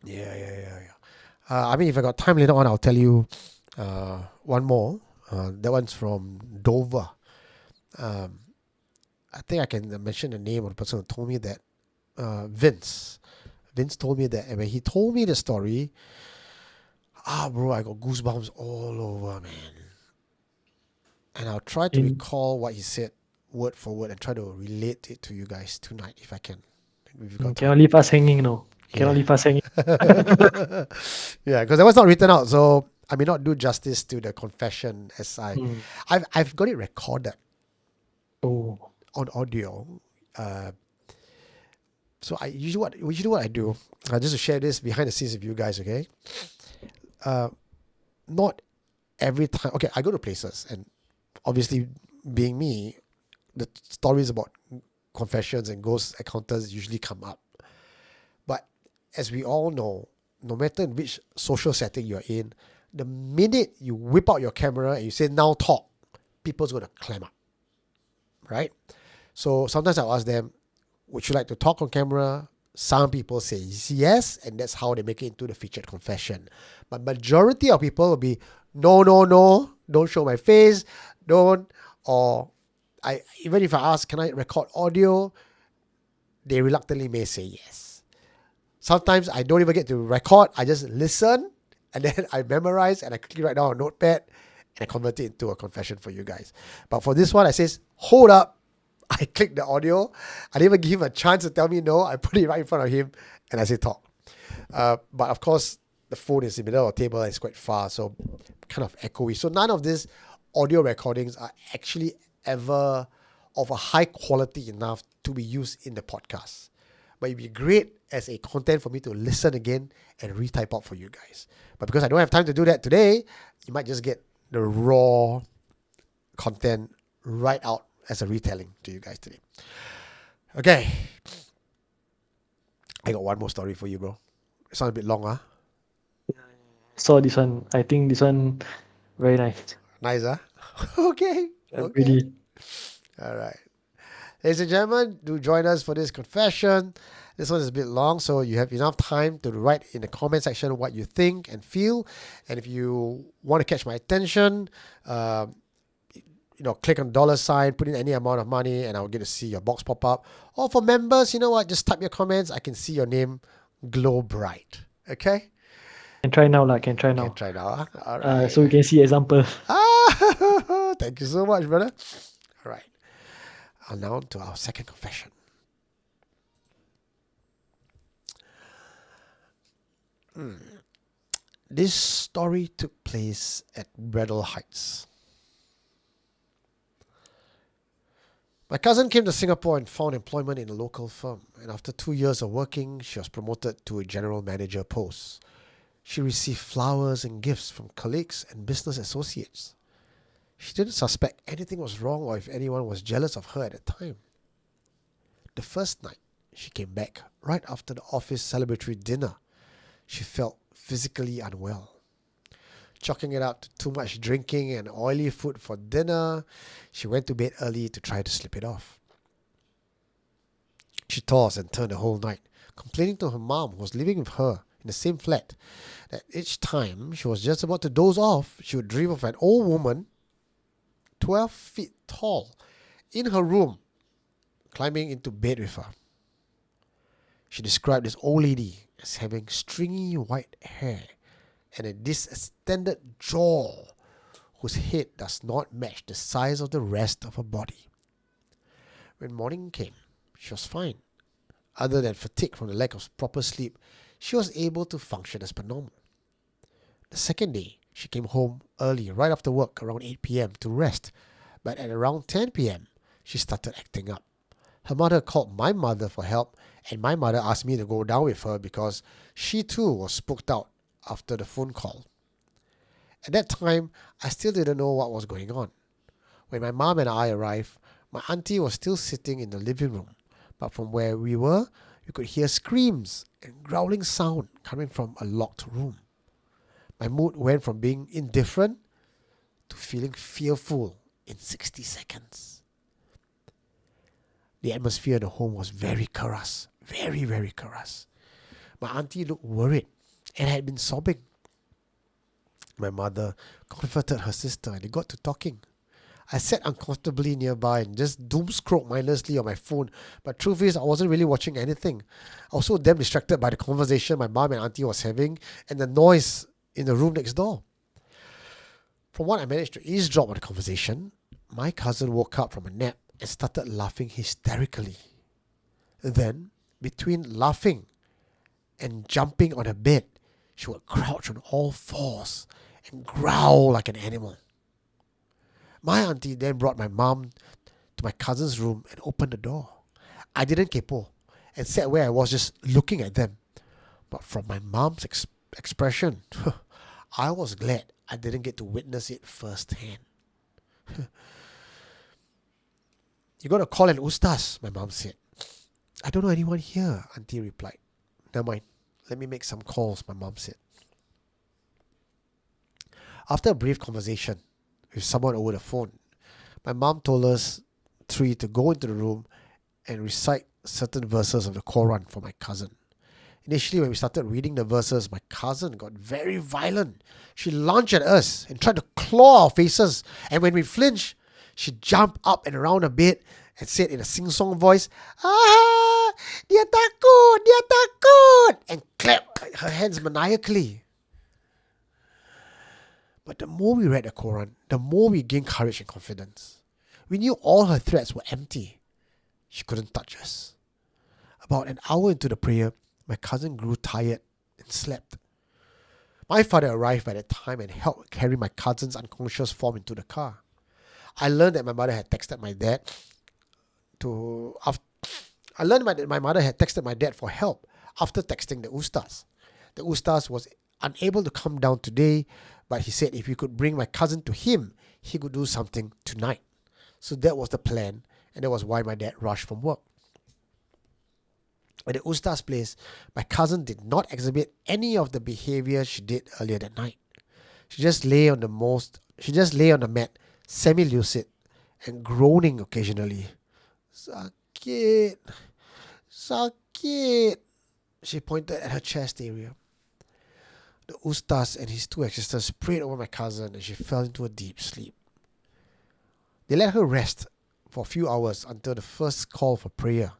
Yeah. I mean, if I got time later on, I'll tell you one more. That one's from Dover. I think I can mention the name of the person who told me that. Vince. Vince told me that, and when he told me the story, bro, I got goosebumps all over, man. And I'll try to recall what he said word for word and try to relate it to you guys tonight if I can. If you've got time. Cannot leave us hanging, no. Cannot leave us hanging. Yeah, because that was not written out, so I may not do justice to the confession as I've got it recorded Oh. on audio. So usually what I do, just to share this behind the scenes with you guys, okay? Not every time. Okay, I go to places, and obviously, being me, the stories about confessions and ghost encounters usually come up. But as we all know, no matter in which social setting you're in, the minute you whip out your camera and you say, now talk, people's going to clam up, right? So sometimes I'll ask them, would you like to talk on camera? Some people say yes, and that's how they make it into the featured confession. But majority of people will be, no, don't show my face, don't, or even if I ask, can I record audio? They reluctantly may say yes. Sometimes I don't even get to record, I just listen, and then I memorize, and I quickly write down a notepad, and I convert it into a confession for you guys. But for this one, I says, hold up. I click the audio. I didn't even give him a chance to tell me no. I put it right in front of him, and I say talk. But of course, the phone is in the middle of the table, and it's quite far, so kind of echoey. So none of these audio recordings are actually ever of a high quality enough to be used in the podcast. but it'd be great as a content for me to listen again and retype out for you guys. But because I don't have time to do that today, you might just get the raw content right out as a retelling to you guys today. Okay. I got one more story for you, bro. It sounds a bit long, huh? Saw this one. I think this one very nice. Nice, huh? Okay. Really. All right. Ladies and gentlemen, do join us for this confession. This one is a bit long, so you have enough time to write in the comment section what you think and feel. And if you want to catch my attention, click on $, put in any amount of money, and I'll get to see your box pop up. Or for members, you know what? Just type your comments. I can see your name glow bright. Okay? Can try now, can try now. Can try now. Huh? All right. So we can see example. Thank you so much, brother. All right. Now to our second confession. This story took place at Bredel Heights. My cousin came to Singapore and found employment in a local firm, and after 2 years of working, she was promoted to a general manager post. She received flowers and gifts from colleagues and business associates. She didn't suspect anything was wrong or if anyone was jealous of her at the time. The first night, she came back right after the office celebratory dinner. She felt physically unwell. Chalking it up to too much drinking and oily food for dinner, she went to bed early to try to sleep it off. She tossed and turned the whole night, complaining to her mom, who was living with her in the same flat, that each time she was just about to doze off, she would dream of an old woman, 12 feet tall, in her room, climbing into bed with her. She described this old lady as having stringy white hair and a distended jaw whose head does not match the size of the rest of her body. When morning came, she was fine. Other than fatigue from the lack of proper sleep, she was able to function as per normal. The second day, she came home early, right after work, around 8 p.m. to rest, but at around 10 p.m., she started acting up. Her mother called my mother for help, and my mother asked me to go down with her because she too was spooked out after the phone call. At that time, I still didn't know what was going on. When my mom and I arrived, my auntie was still sitting in the living room, but from where we were, we could hear screams and growling sound coming from a locked room. My mood went from being indifferent to feeling fearful in 60 seconds. The atmosphere in the home was very karas, very, very karas. My auntie looked worried and had been sobbing. My mother comforted her sister and they got to talking. I sat uncomfortably nearby and just doom-scrolled mindlessly on my phone, but truth is I wasn't really watching anything. I was so damn distracted by the conversation my mom and auntie was having and the noise in the room next door. From what I managed to eavesdrop on the conversation, my cousin woke up from a nap and started laughing hysterically. Then, between laughing and jumping on her bed, she would crouch on all fours and growl like an animal. My auntie then brought my mom to my cousin's room and opened the door. I didn't kepo and sat where I was just looking at them. But from my mom's expression, I was glad I didn't get to witness it firsthand. You got to call an ustaz, my mom said. I don't know anyone here, auntie replied. Never mind, let me make some calls, my mom said. After a brief conversation with someone over the phone, my mom told us three to go into the room and recite certain verses of the Quran for my cousin. Initially, when we started reading the verses, my cousin got very violent. She lunged at us and tried to claw our faces. And when we flinched, she jumped up and around a bed and said in a sing-song voice, "Ah, dia takut," and clapped her hands maniacally. But the more we read the Quran, the more we gained courage and confidence. We knew all her threats were empty. She couldn't touch us. About an hour into the prayer, my cousin grew tired and slept. My father arrived by that time and helped carry my cousin's unconscious form into the car. I learned that my mother had texted my dad I learned that my mother had texted my dad for help after texting the Ustaz. The Ustaz was unable to come down today, but he said if we could bring my cousin to him, he could do something tonight. So that was the plan, and that was why my dad rushed from work. At the Ustaz's place, my cousin did not exhibit any of the behavior she did earlier that night. She just lay on the mat, semi-lucid and groaning occasionally. Sakit, sakit. She pointed at her chest area. The Ustaz and his two assistants prayed over my cousin and she fell into a deep sleep. They let her rest for a few hours until the first call for prayer.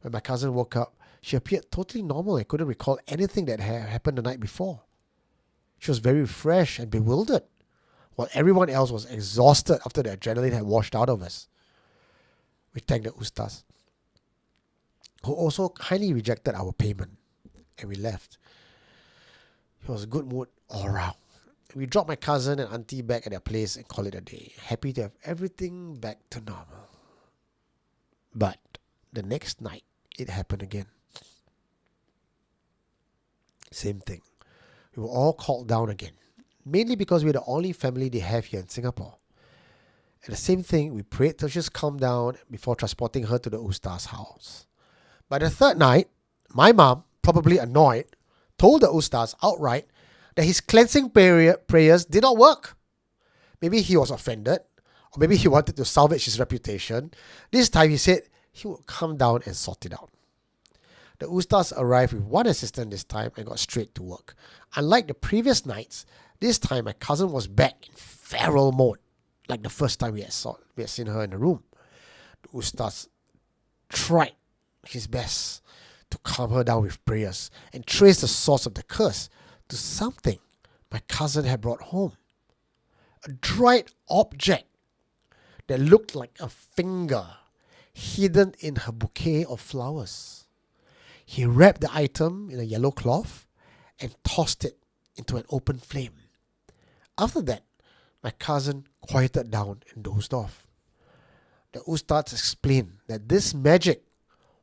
When my cousin woke up, she appeared totally normal and couldn't recall anything that had happened the night before. She was very fresh and bewildered, while everyone else was exhausted after the adrenaline had washed out of us. We thanked the Ustaz, who also kindly rejected our payment, and we left. It was a good mood all around. We dropped my cousin and auntie back at their place and called it a day, happy to have everything back to normal. But the next night, it happened again. Same thing. We were all called down again, mainly because we're the only family they have here in Singapore. And the same thing, we prayed till she's calmed down before transporting her to the Ustaz's house. By the third night, my mom, probably annoyed, told the Ustaz outright that his cleansing prayers did not work. Maybe he was offended, or maybe he wanted to salvage his reputation. This time he said he would come down and sort it out. The Ustaz arrived with one assistant this time and got straight to work. Unlike the previous nights, this time my cousin was back in feral mode, like the first time we had seen her in the room. The Ustaz tried his best to calm her down with prayers and trace the source of the curse to something my cousin had brought home. A dried object that looked like a finger hidden in her bouquet of flowers. He wrapped the item in a yellow cloth and tossed it into an open flame. After that, my cousin quieted down and dozed off. The Ustaz explained that this magic,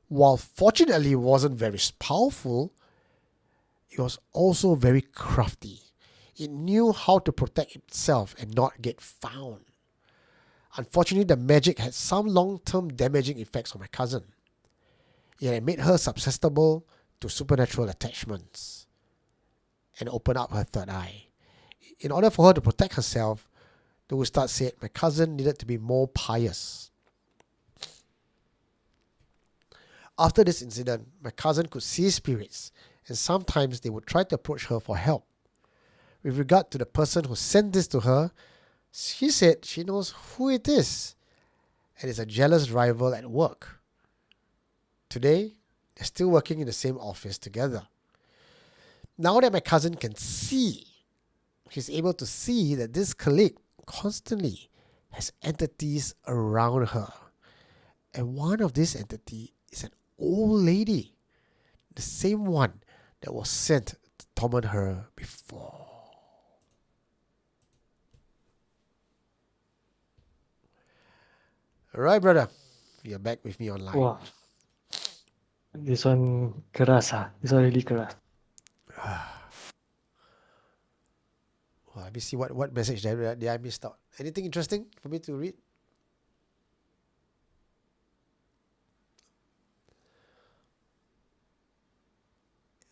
while fortunately wasn't very powerful, it was also very crafty. It knew how to protect itself and not get found. Unfortunately, the magic had some long-term damaging effects on my cousin. It had made her susceptible to supernatural attachments and opened up her third eye. In order for her to protect herself, the Ustaz said my cousin needed to be more pious. After this incident, my cousin could see spirits, and sometimes they would try to approach her for help. With regard to the person who sent this to her, she said she knows who it is and is a jealous rival at work. Today, they're still working in the same office together. Now that my cousin can see, she's able to see that this colleague constantly has entities around her. And one of these entities is an old lady, the same one that was sent to torment her before. Alright, brother. You're back with me online. Wah, this one keras ah. This one really keras. Well, let me see what message did I miss out. Anything interesting for me to read?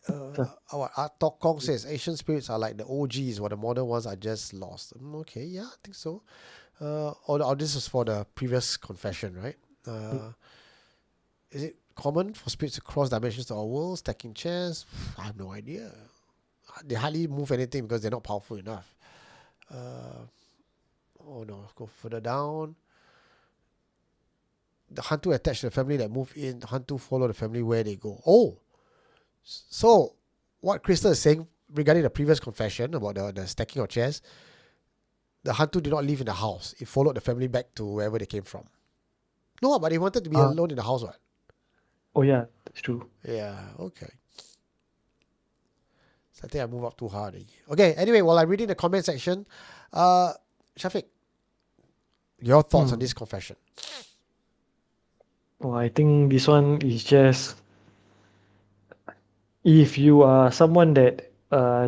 Tok Kong says Asian spirits are like the OGs, while the modern ones are just lost. Okay, yeah, I think so. This is for the previous confession, right? Is it common for spirits to cross dimensions to our world, stacking chairs? I have no idea. They hardly move anything because they're not powerful enough. Go further down. The Hantu attached to the family that move in. The Hantu follow the family where they go. Oh, so what Crystal is saying regarding the previous confession about the stacking of chairs, the Hantu did not live in the house. It followed the family back to wherever they came from. No, but they wanted to be alone in the house, what? Oh yeah, that's true. Yeah, okay. So I think I move up too hard. Okay, anyway, while I'm reading the comment section, Shafiq, your thoughts on this confession? Oh, I think this one is just if you are someone that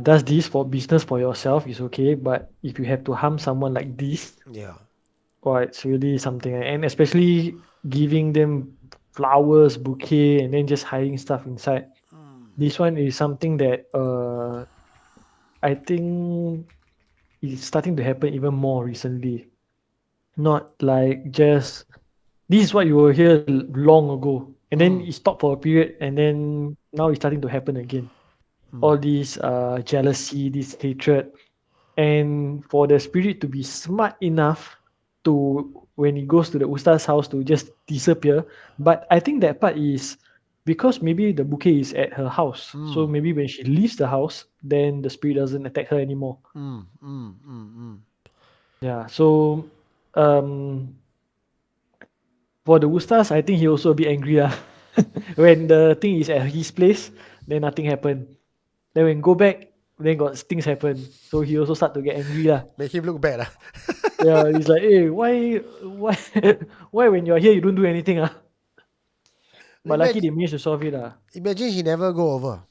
does this for business for yourself, it's okay. But if you have to harm someone like this, Yeah. oh, it's really something. And especially giving them flowers, bouquet, and then just hiding stuff inside. This one is something that I think is starting to happen even more recently. Not like just this is what you were here long ago, and then it stopped for a period, and then now it's starting to happen again. All this jealousy, this hatred, and for the spirit to be smart enough to when he goes to the Usta's house to just disappear. But I think that part is because maybe the bouquet is at her house, so maybe when she leaves the house, then the spirit doesn't attack her anymore. Yeah, so um for the Ustaz, I think he also a bit angry lah. When the thing is at his place, then nothing happen. Then when go back, then got things happen. So he also start to get angry lah. Make him look bad. Yeah, he's like, hey, why, why when you're here you don't do anything ah? But lucky Imagine, they managed to solve it ah. imagine he never go over.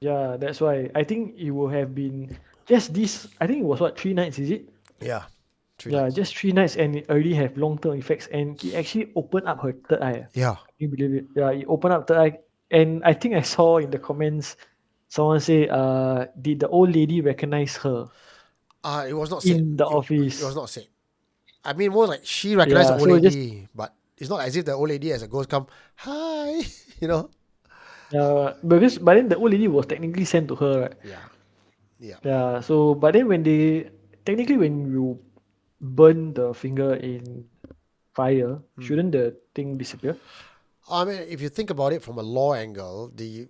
Yeah, that's why I think it would have been just this. I think it was what 3 nights, is it? Yeah. Three Yeah, nights. just 3 nights, and it already have long-term effects, and it actually opened up her third eye. Yeah. Can you believe it? Yeah, it opened up third eye, and I think I saw in the comments someone say, did the old lady recognize her It was not said. in the It was office? not said. I mean, more like she recognized the Yeah, old so just lady, but it's not as if the old lady as a ghost come, hi, you know? because but then the old lady was technically sent to her, right? Yeah. Yeah. Yeah, so but then when they technically when you burn the finger in fire, shouldn't the thing disappear? I mean, if you think about it from a law angle, the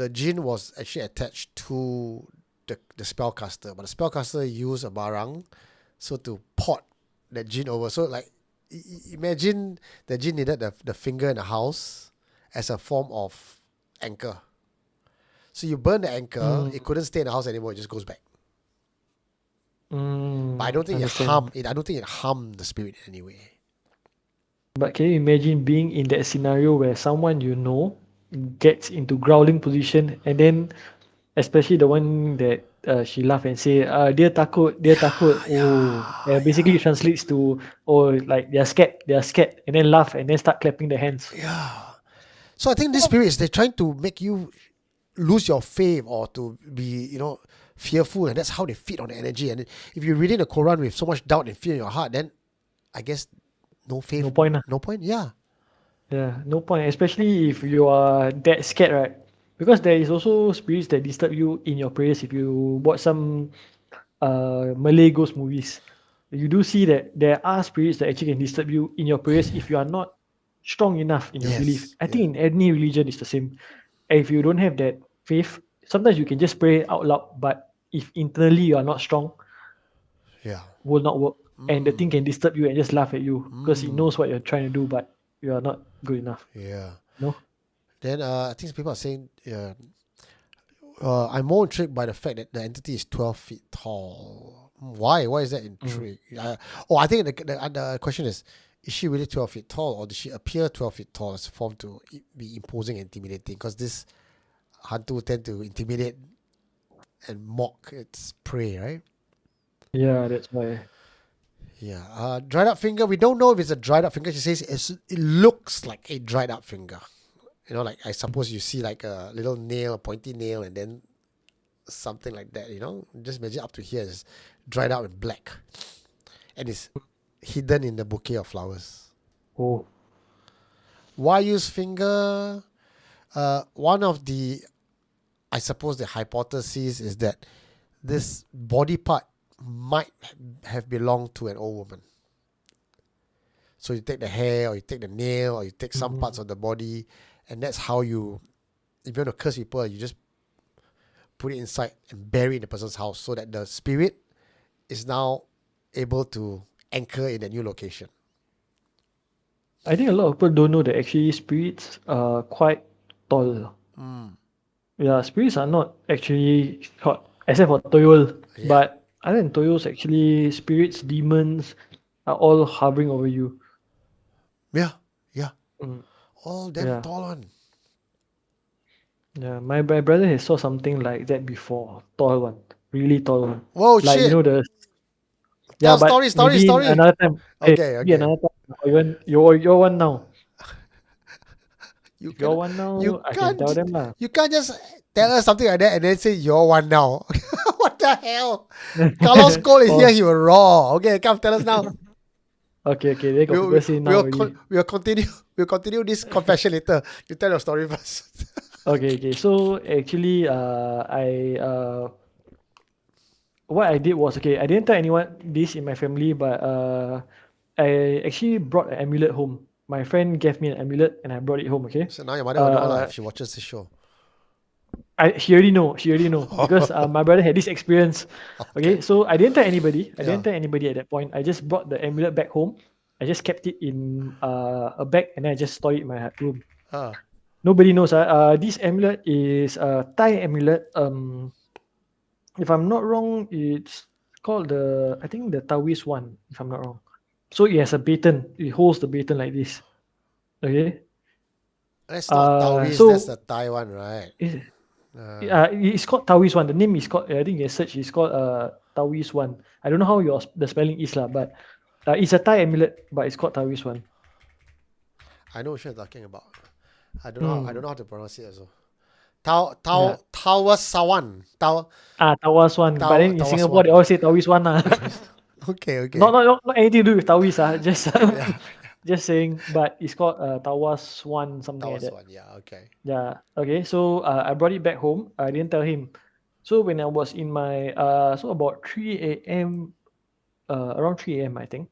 jinn was actually attached to the spellcaster, but the spellcaster used a barang so to pot that jinn over. So like imagine the jinn needed the finger in the house as a form of anchor. So you burn the anchor, it Mm, couldn't stay in the house anymore, it just goes back. But I don't think it harm understand. it. I don't think it harmed the spirit in any way. But can you imagine being in that scenario where someone you know gets into growling position, and then especially the one that she laugh and say, dia takut. Oh, basically it translates to, oh, like they are scared, and then laugh and then start clapping their hands. Yeah. So I think these spirits they're trying to make you lose your faith or to be fearful, and that's how they feed on the energy. And if you're reading the Quran with so much doubt and fear in your heart, then I guess no No faith, point lah. no point. Yeah. Yeah, no point. Especially if you are that scared, right? Because there is also spirits that disturb you in your prayers. If you watch some Malay ghost movies, you do see that there are spirits that actually can disturb you in your prayers if you are not strong enough in your belief. Yes. I Yeah. think in any religion it's the same. And if you don't have that faith, sometimes you can just pray out loud, but if internally you are not strong, Yeah. will not work. And the thing can disturb you and just laugh at you because it knows what you're trying to do, but you are not good enough. Yeah. No? Then I think people are saying, I'm more intrigued by the fact that the entity is 12 feet tall. Why? Why is that Mm. intrigue? I think the question is she really 12 feet tall, or does she appear 12 feet tall as a form to be imposing and intimidating? Because this hantu tend to intimidate and mock its prey, right? Yeah, that's why. Yeah. Dried up finger. We don't know if it's a dried up finger. She says it looks like a dried up finger. Like I suppose you see like a little nail, a pointy nail, and then something like that. Just imagine up to here is dried out and black, and it's hidden in the bouquet of flowers. Oh. Why use finger? One of the, I suppose, the hypotheses is that this body part might have belonged to an old woman. So you take the hair, or you take the nail, or you take some parts Mm. of the body, and that's how you, if you want to curse people, you just put it inside and bury it in the person's house so that the spirit is now able to anchor in a new location. I think a lot of people don't know that actually spirits are quite tall. Yeah, spirits are not actually short, except for Toyol. Yeah. But other than Toyos, actually, spirits, demons are all hovering over you. Yeah. Yeah. Mm, All damn yeah. tall one. Yeah. My brother has saw something like that before. Tall one. Really tall one. Whoa, Like shit. the yeah, Tell but story, story, maybe story. another time. Hey, Okay, maybe okay. another time. Or even your one now. You If your can one you now, I can can't tell them lah. you can't just tell us something like that and then say you're one now. What the hell? Carlos Cole is here, Oh, he will raw. Okay, come tell us now. okay, okay. They got We'll people say now we'll already. we'll continue we'll continue this confession later. You tell your story first. Okay, okay. So actually, what I did was okay. I didn't tell anyone this in my family, but I actually brought an amulet home. My friend gave me an amulet, and I brought it home. Okay. So now your mother will know lah Uh, if she watches the show. she already know. She already know because my brother had this experience. Okay. Okay, so I didn't tell anybody. I Yeah. didn't tell anybody at that point. I just brought the amulet back home. I just kept it in a bag, and then I just stored it in my room. Ah. Nobody knows. This amulet is a Thai amulet. If I'm not wrong, it's called I think the Taoist one. If I'm not wrong, so it has a baton. It holds the baton like this. Okay. That's not Taoist, that's So the Taiwan, right? it's, Uh, it's called Taoist one. The name is called. I think you search. It's called Taoist one. I don't know how the spelling is lah, but it's a Thai amulet, but it's called Taoist one. I know what you're talking about. I don't Mm, know how to pronounce it also. yeah. Tawasawan. Taoist one. But then in Singapore, they Tawasawan. always say Taoist one lah. Okay, Not, okay. not, not, not anything to do with Taoist, just Yeah. just saying, but it's called Tawas one, something like that. Tawasawan, yeah, okay. Yeah. Okay. So I brought it back home. I didn't tell him. So when I was in my so about 3 a.m. Around 3 a.m. I think,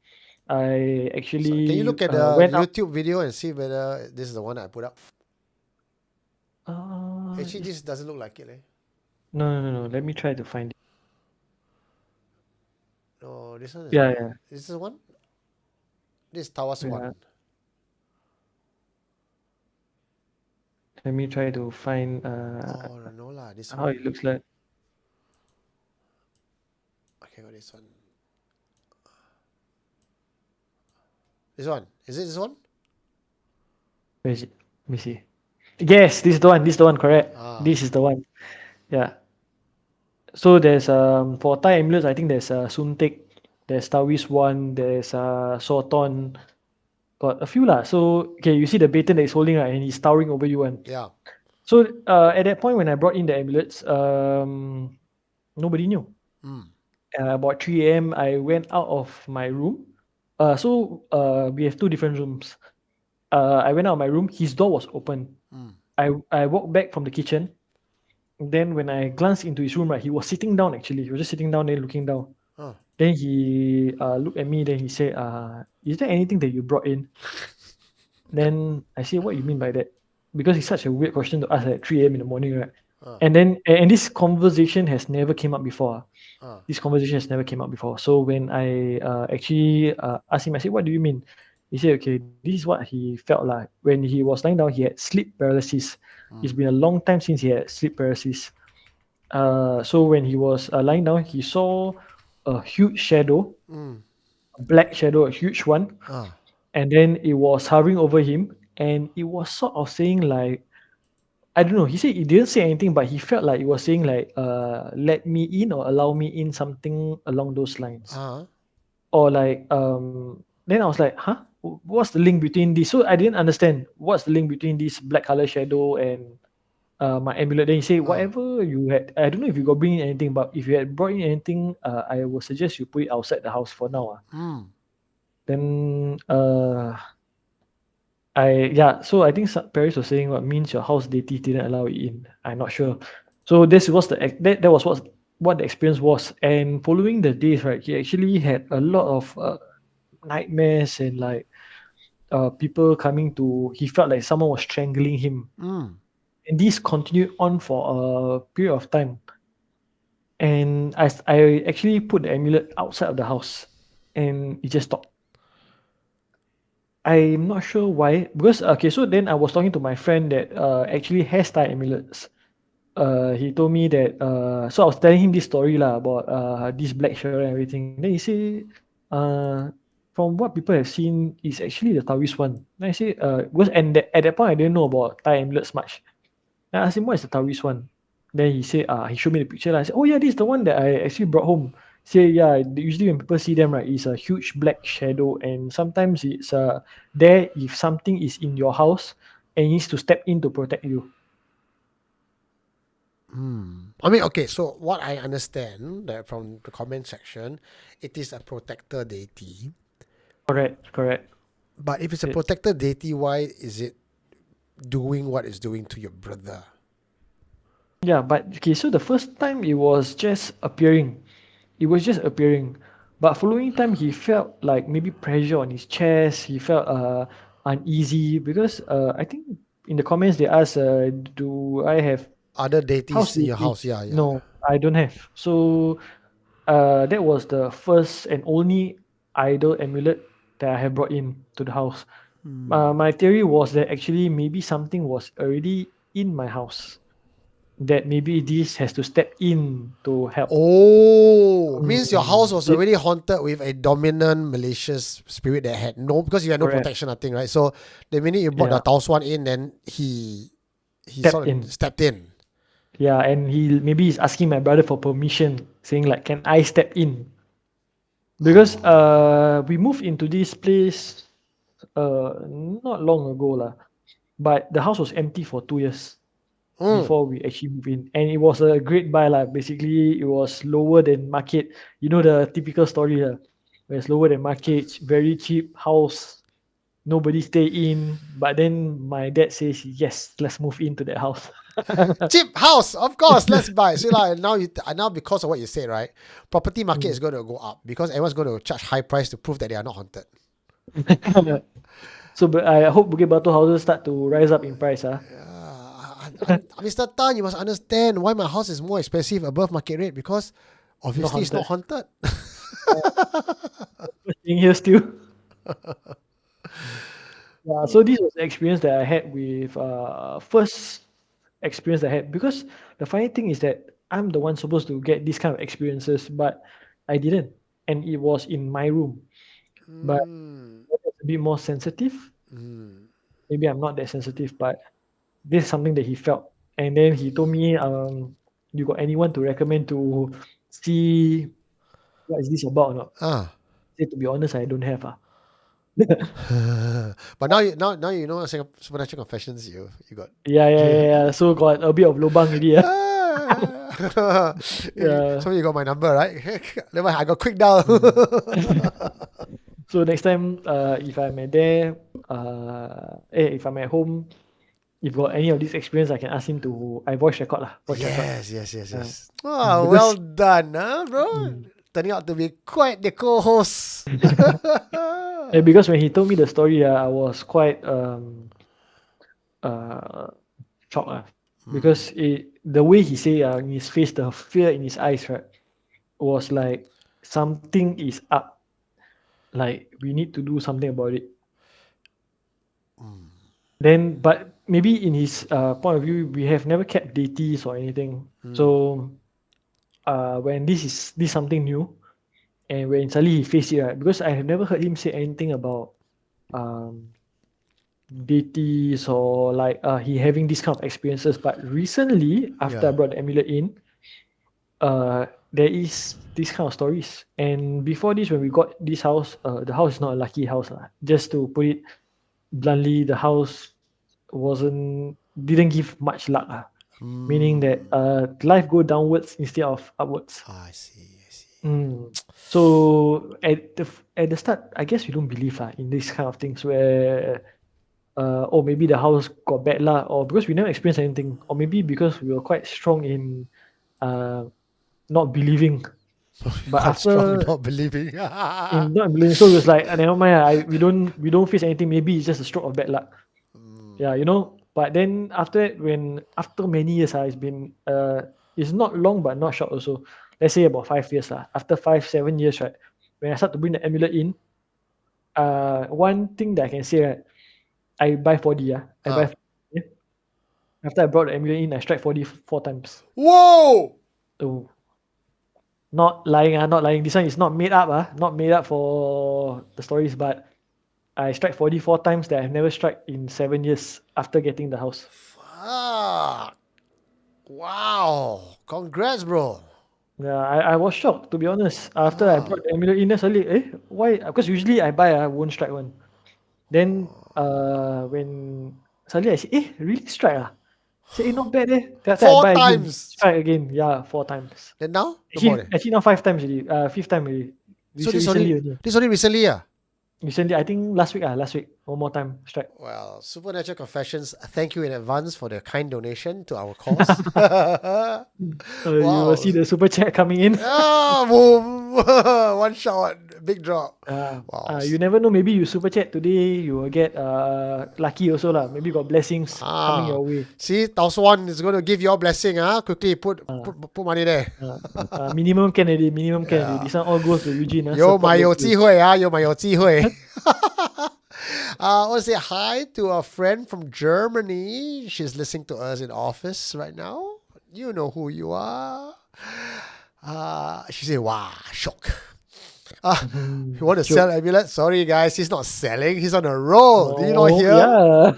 I So can you actually look at the went out. YouTube video and see whether this is the one I put up? Actually, Just this doesn't look like it, eh? no. Let me try to find it. No, this one is Yeah, not. yeah, This is the one? This is Tawasawan. yeah. Let me try to find Oh, no lah, this how one. it looks like. Okay, got this one. This one. Is it this one? Where is it? Let me see. Yes, this is the one. This is the one. Correct. Ah, This is the one. Yeah. So there's for Thai amulets, I think there's Suntik, there's Taoist one, there's Soton, got a few lah. So okay, you see the baton that he's holding right, and he's towering over you one. yeah. So at that point when I brought in the amulets, nobody knew. Mm, About 3 a.m. I went out of my room. We have two different rooms. I went out of my room. His door was open. mm. I walked back from the kitchen. Then when I glanced into his room, right, he was sitting down actually. He was just sitting down there looking down. Oh. Then he looked at me. Then he said, "Is there anything that you brought in?" Then I said, "What you mean by that?" Because it's such a weird question to ask at 3 a.m. in the morning, right? Ah, And this conversation has never came up before. ah, This conversation has never came up before. So when I actually asked him, I said, "What do you mean?" He said, "Okay, this is what he felt like when he was lying down. He had sleep paralysis. It's mm, been a long time since he had sleep paralysis. So when he was lying down, he saw a huge shadow, mm. a black shadow, a huge one, Ah, and then it was hovering over him, and it was sort of saying like, I don't know. He said he didn't say anything, but he felt like it was saying like, let me in or allow me in, something along those lines, ah, or like Then I was like, huh? What's the link between this? So I didn't understand what's the link between this black color shadow and my amulet. Then he said, ah. whatever you had, I don't know if you got bring in anything, but if you had brought in anything, I would suggest you put it outside the house for now. Mm. Then so I think Paris was saying what means your house deity didn't allow it in. I'm not sure. So this was that was what the experience was. And following the days, right, he actually had a lot of nightmares and like people coming to. He felt like someone was strangling him, Mm. and this continued on for a period of time. And I actually put the amulet outside of the house, and it just stopped. I'm not sure why, because okay, so then I was talking to my friend that actually has Thai amulets. He told me that so I was telling him this story lah about this black shadow and everything. Then he say, uh from what people have seen, it's actually the Taoist one. Then I say, because at that point I didn't know about Thai amulets much. Then I asked him, what is the Taoist one? Then he said, he showed me the picture. I said, oh yeah, this is the one that I actually brought home. Say, yeah, usually when people see them, right, it's a huge black shadow, and sometimes it's there if something is in your house and it needs to step in to protect you. I mean, okay, so what I understand that from the comment section, it is a protector deity. Correct. But if it's a It's protector deity, why is it doing what it's doing to your brother? Yeah, but okay, so the first time it was just appearing. It was just appearing. But following time he felt like maybe pressure on his chest, he felt uneasy because I think in the comments they asked do I have Other house deities in your deity? house, yeah, yeah. No, I don't have. So that was the first and only idol amulet that I have brought in to the house. My theory was that actually maybe something was already in my house that maybe this has to step in to help. Oh, means your house was Did already haunted with a dominant malicious spirit that had no, because you had no correct. protection, nothing, right? So the minute you brought the Yeah, Taos one in, then he step sort of in. stepped in. Yeah, and he maybe is asking my brother for permission, saying like, "Can I step in?" Because we moved into this place not long ago lah, but the house was empty for 2 years Mm. before we actually moved in, and it was a great buy lah. Basically, it was lower than market. You know the typical story lah, where it's lower than market, very cheap house, nobody stay in. But then my dad says, yes, let's move into that house. Cheap house, of course. Let's buy. So like now because of what you said, right? Property market is Mm. going to go up because everyone's going to charge high price to prove that they are not haunted. So but I hope Bukit Batu houses start to rise up in price. Mr. Tan, you must understand why my house is more expensive above market rate because Not obviously it's not haunted. haunted. Staying here still. Yeah, so this was the experience that I had with first experience I had, because the funny thing is that I'm the one supposed to get these kind of experiences, but I didn't, and it was in my room. But Mm, I was a bit more sensitive. mm. Maybe I'm not that sensitive, but this is something that he felt, and then he told me, "You got anyone to recommend to see what is this about or not?" Ah. I said, to be honest, I don't have. But now you know supernatural confessions you got. Yeah. So got a bit of lobang already. Yeah. So you got my number, right? Never mind, I got quick dial. Mm. So next time, if I'm at there, if I'm at home, if got any of this experience, I can ask him to I voice record lah, voice record. Yes. Oh, well Because done, huh, bro? mm, Turning out to be quite the co-host. because when he told me the story, I was quite uh shocked because the way he say in his face, the fear in his eyes, right, was like something is up. Like we need to do something about it. Then, but maybe in his point of view, we have never kept deities or anything. So when this is something new, and when suddenly he faced it, right? Because I have never heard him say anything about um, deities or like he having this kind of experiences. But recently, after I Yeah. brought the amulet in, there is this kind of stories. And before this, when we got this house, the house is not a lucky house. Just to put it bluntly, the house didn't give much luck. Meaning that life go downwards instead of upwards. I see. Mm. So at the start, I guess we don't believe in this kind of things where maybe the house got bad luck, or because we never experienced anything, or maybe because we were quite strong in uh, not believing. But Quite strong in after not believing. in not believing, so it was like never mind. We don't face anything. Maybe it's just a stroke of bad luck. Yeah. But then after that, after many years, it's not long but not short also. Let's say about 5 years. After 5-7 years, right, when I start to bring the amulet in, one thing that I can say, right, I buy 4D. I buy Ah. 4D. After I brought the amulet in, I strike 4D 4 times. Whoa! Oh, not lying. Not lying. This one is not made up. Not made up for the stories. But I strike 4D 4 times that I've never struck in 7 years after getting the house. Fuck. Wow. Congrats, bro. Yeah, I was shocked, to be honest. After I brought the amulet in, suddenly, why? Because usually I buy won't strike one. Then when suddenly I say, really strike Say, not bad Then after I Four buy again, times. strike again. Yeah, 4 times. Then now? No more. Actually now 5 times already. Fifth time already. So this Recently only only. this only recently, Recently, I think last week. One more time strike. Well, Supernatural Confessions, thank you in advance for the kind donation to our cause. You will see the super chat coming in. Boom! One shot, big drop. Wow. You never know. Maybe you super chat today, you will get lucky also lah. Maybe got blessings coming your way. See, Thompson is going to give your blessing. Quickly put money there. Minimum can already. This one all goes to Eugene. 有买有机会啊，有买有机会。I want to say hi to a friend from Germany. She's listening to us in office right now. You know who you are. She said, wow, shock. You want to sell amulet? Sorry, guys, he's not selling. He's on a roll. Do you not hear? Yeah.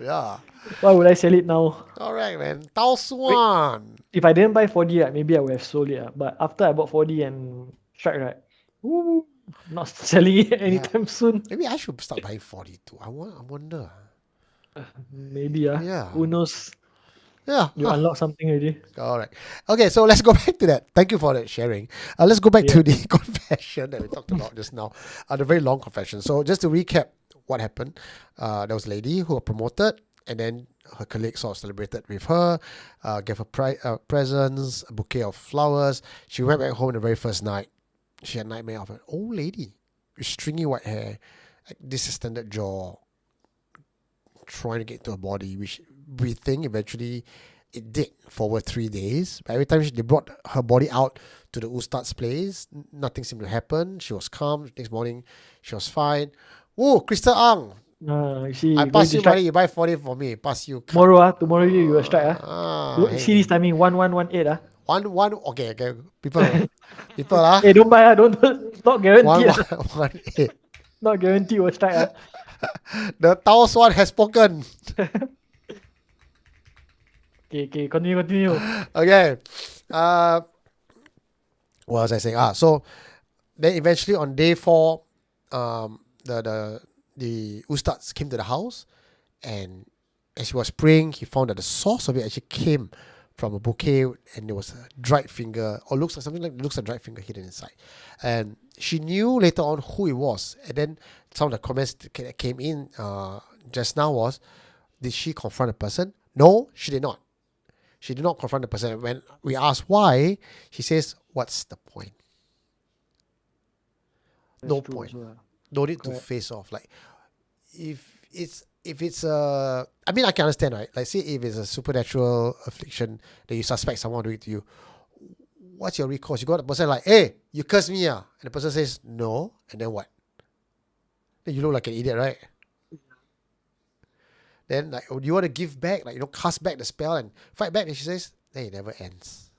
Yeah. Why would I sell it now? All right, man. Tao Swan. If I didn't buy 4D, maybe I would have sold it. But after I bought 4D and strike, woo, not selling it anytime soon. Maybe I should start buying 42. I wonder. Maybe, Yeah. Who knows? Yeah. You unlock something already. All right. Okay, so let's go back to that. Thank you for that sharing. Let's go back to the confession that we talked about just now. The very long confession. So just to recap what happened, there was a lady who was promoted, and then her colleagues sort of celebrated with her, gave her presents, a bouquet of flowers. She went back home the very first night. She had a nightmare of an old lady with stringy white hair, distended jaw, trying to get into her body, which we think eventually it did for over 3 days. But every time they brought her body out to the Ustad's place, nothing seemed to happen. She was calm. Next morning, she was fine. Oh, Crystal Ang. You see, I pass you money, you buy 40 for me. Pass you. Tomorrow you will strike. Hey. See this timing, 1118. One. Okay. People, Hey, don't buy. Don't. Not guaranteed. 118. Not guaranteed will strike. The Tao Swan has spoken. Okay, continue. Okay. What was I saying? So then eventually on day 4, the Ustads came to the house, and as he was praying, he found that the source of it actually came from a bouquet, and there was a dried finger, or looks like dried finger hidden inside. And she knew later on who it was. And then some of the comments that came in just now was, did she confront the person? No, she did not. She did not confront the person. When we asked why, she says, what's the point? That's no true point. also, No need to face off. Like, if it's a, I mean, I can understand, right? Like, say if it's a supernatural affliction that you suspect someone doing it to you, what's your recourse? You got the person like, hey, you cursed me, and the person says no, and then what? Then you look like an idiot, right? Then, like, do you want to give back, like, cast back the spell and fight back? And she says, then it never ends.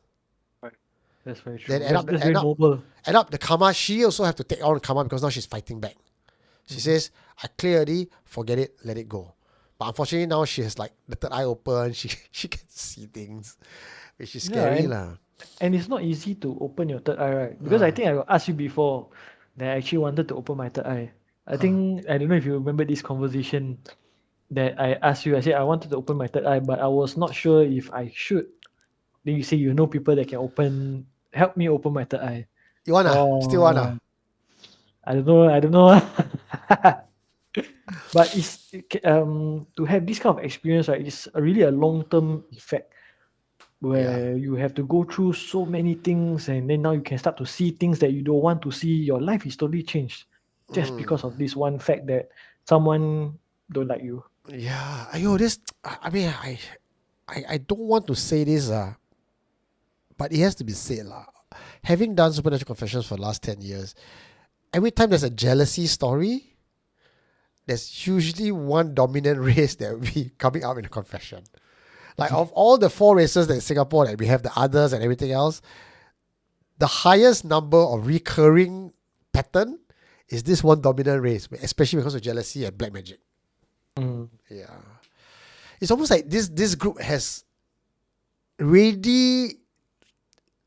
That's very true. Then end up the karma, she also have to take on the karma because now she's fighting back. She says, I clear already, forget it, let it go. But unfortunately now she has like the third eye open, she can see things, which is scary lah. And it's not easy to open your third eye, right? Because I think I asked you before that I actually wanted to open my third eye. I think, I don't know if you remember this conversation that I asked you. I said I wanted to open my third eye, but I was not sure if I should. Then you say you know people that can help me open my third eye. You wanna? Still wanna? I don't know. But it's to have this kind of experience, right? It's really a long-term effect where you have to go through so many things, and then now you can start to see things that you don't want to see. Your life is totally changed just because of this one fact that someone don't like you. Yeah. I mean, I don't want to say this, but it has to be said. Having done Supernatural Confessions for the last 10 years, every time there's a jealousy story, there's usually one dominant race that will be coming up in a confession. Like, of all the 4 races that in Singapore that we have, the others and everything else, the highest number of recurring pattern is this one dominant race, especially because of jealousy and black magic. Yeah. It's almost like this group has ready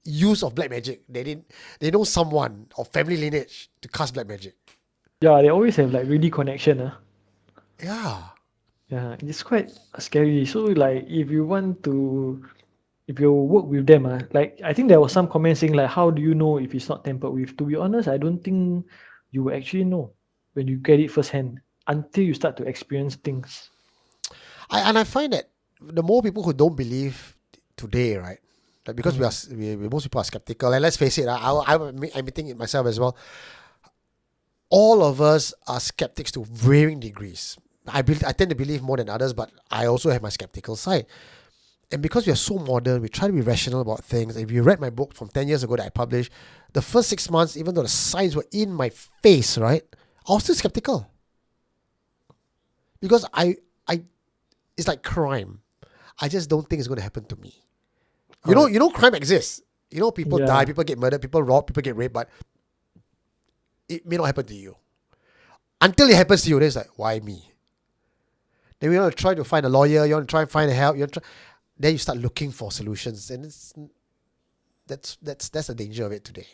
use of black magic. They know someone or family lineage to cast black magic. Yeah, they always have like really connection. Yeah. Yeah, it's quite scary. So like if you work with them, like I think there was some comment saying like, how do you know if it's not tampered with? To be honest, I don't think you will actually know when you get it firsthand until you start to experience things. I find that the more people who don't believe today, right? Like because most people are skeptical, and let's face it, I'm admitting it myself as well. All of us are skeptics to varying degrees. I tend to believe more than others, but I also have my skeptical side. And because we are so modern, we try to be rational about things. If you read my book from 10 years ago that I published, the first 6 months, even though the signs were in my face, right, I was still skeptical. Because it's like crime. I just don't think it's going to happen to me. You know, crime exists. You know, people die, people get murdered, people robbed, people get raped, but it may not happen to you. Until it happens to you, then it's like, why me? Then you want to try to find a lawyer, you want to try and find help, then you start looking for solutions, and that's the danger of it today,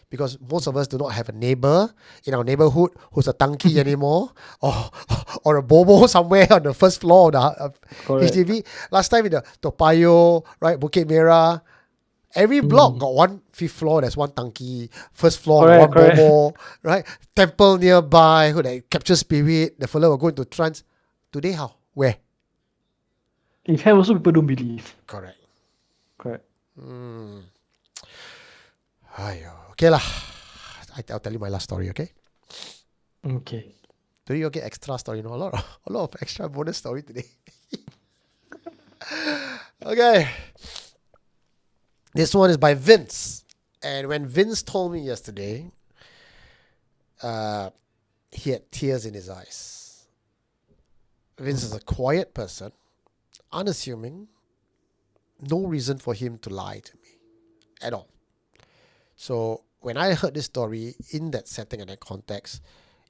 because most of us do not have a neighbor in our neighborhood who's a tanki anymore, or a bobo somewhere on the first floor of the HDB. Last time in the Toa Payoh, right, Bukit Merah, every block got one fifth floor. There's one tanki. First floor, one bobo, right? Temple nearby who like capture spirit. The fella will go into trance. Today how? Where? If have also people don't believe. Correct. Okay lah. I'll tell you my last story. Okay. Okay. Today you'll get extra story. A lot of extra bonus story today. Okay. This one is by Vince. And when Vince told me yesterday, he had tears in his eyes. Vince is a quiet person, unassuming, no reason for him to lie to me at all. So when I heard this story in that setting and that context,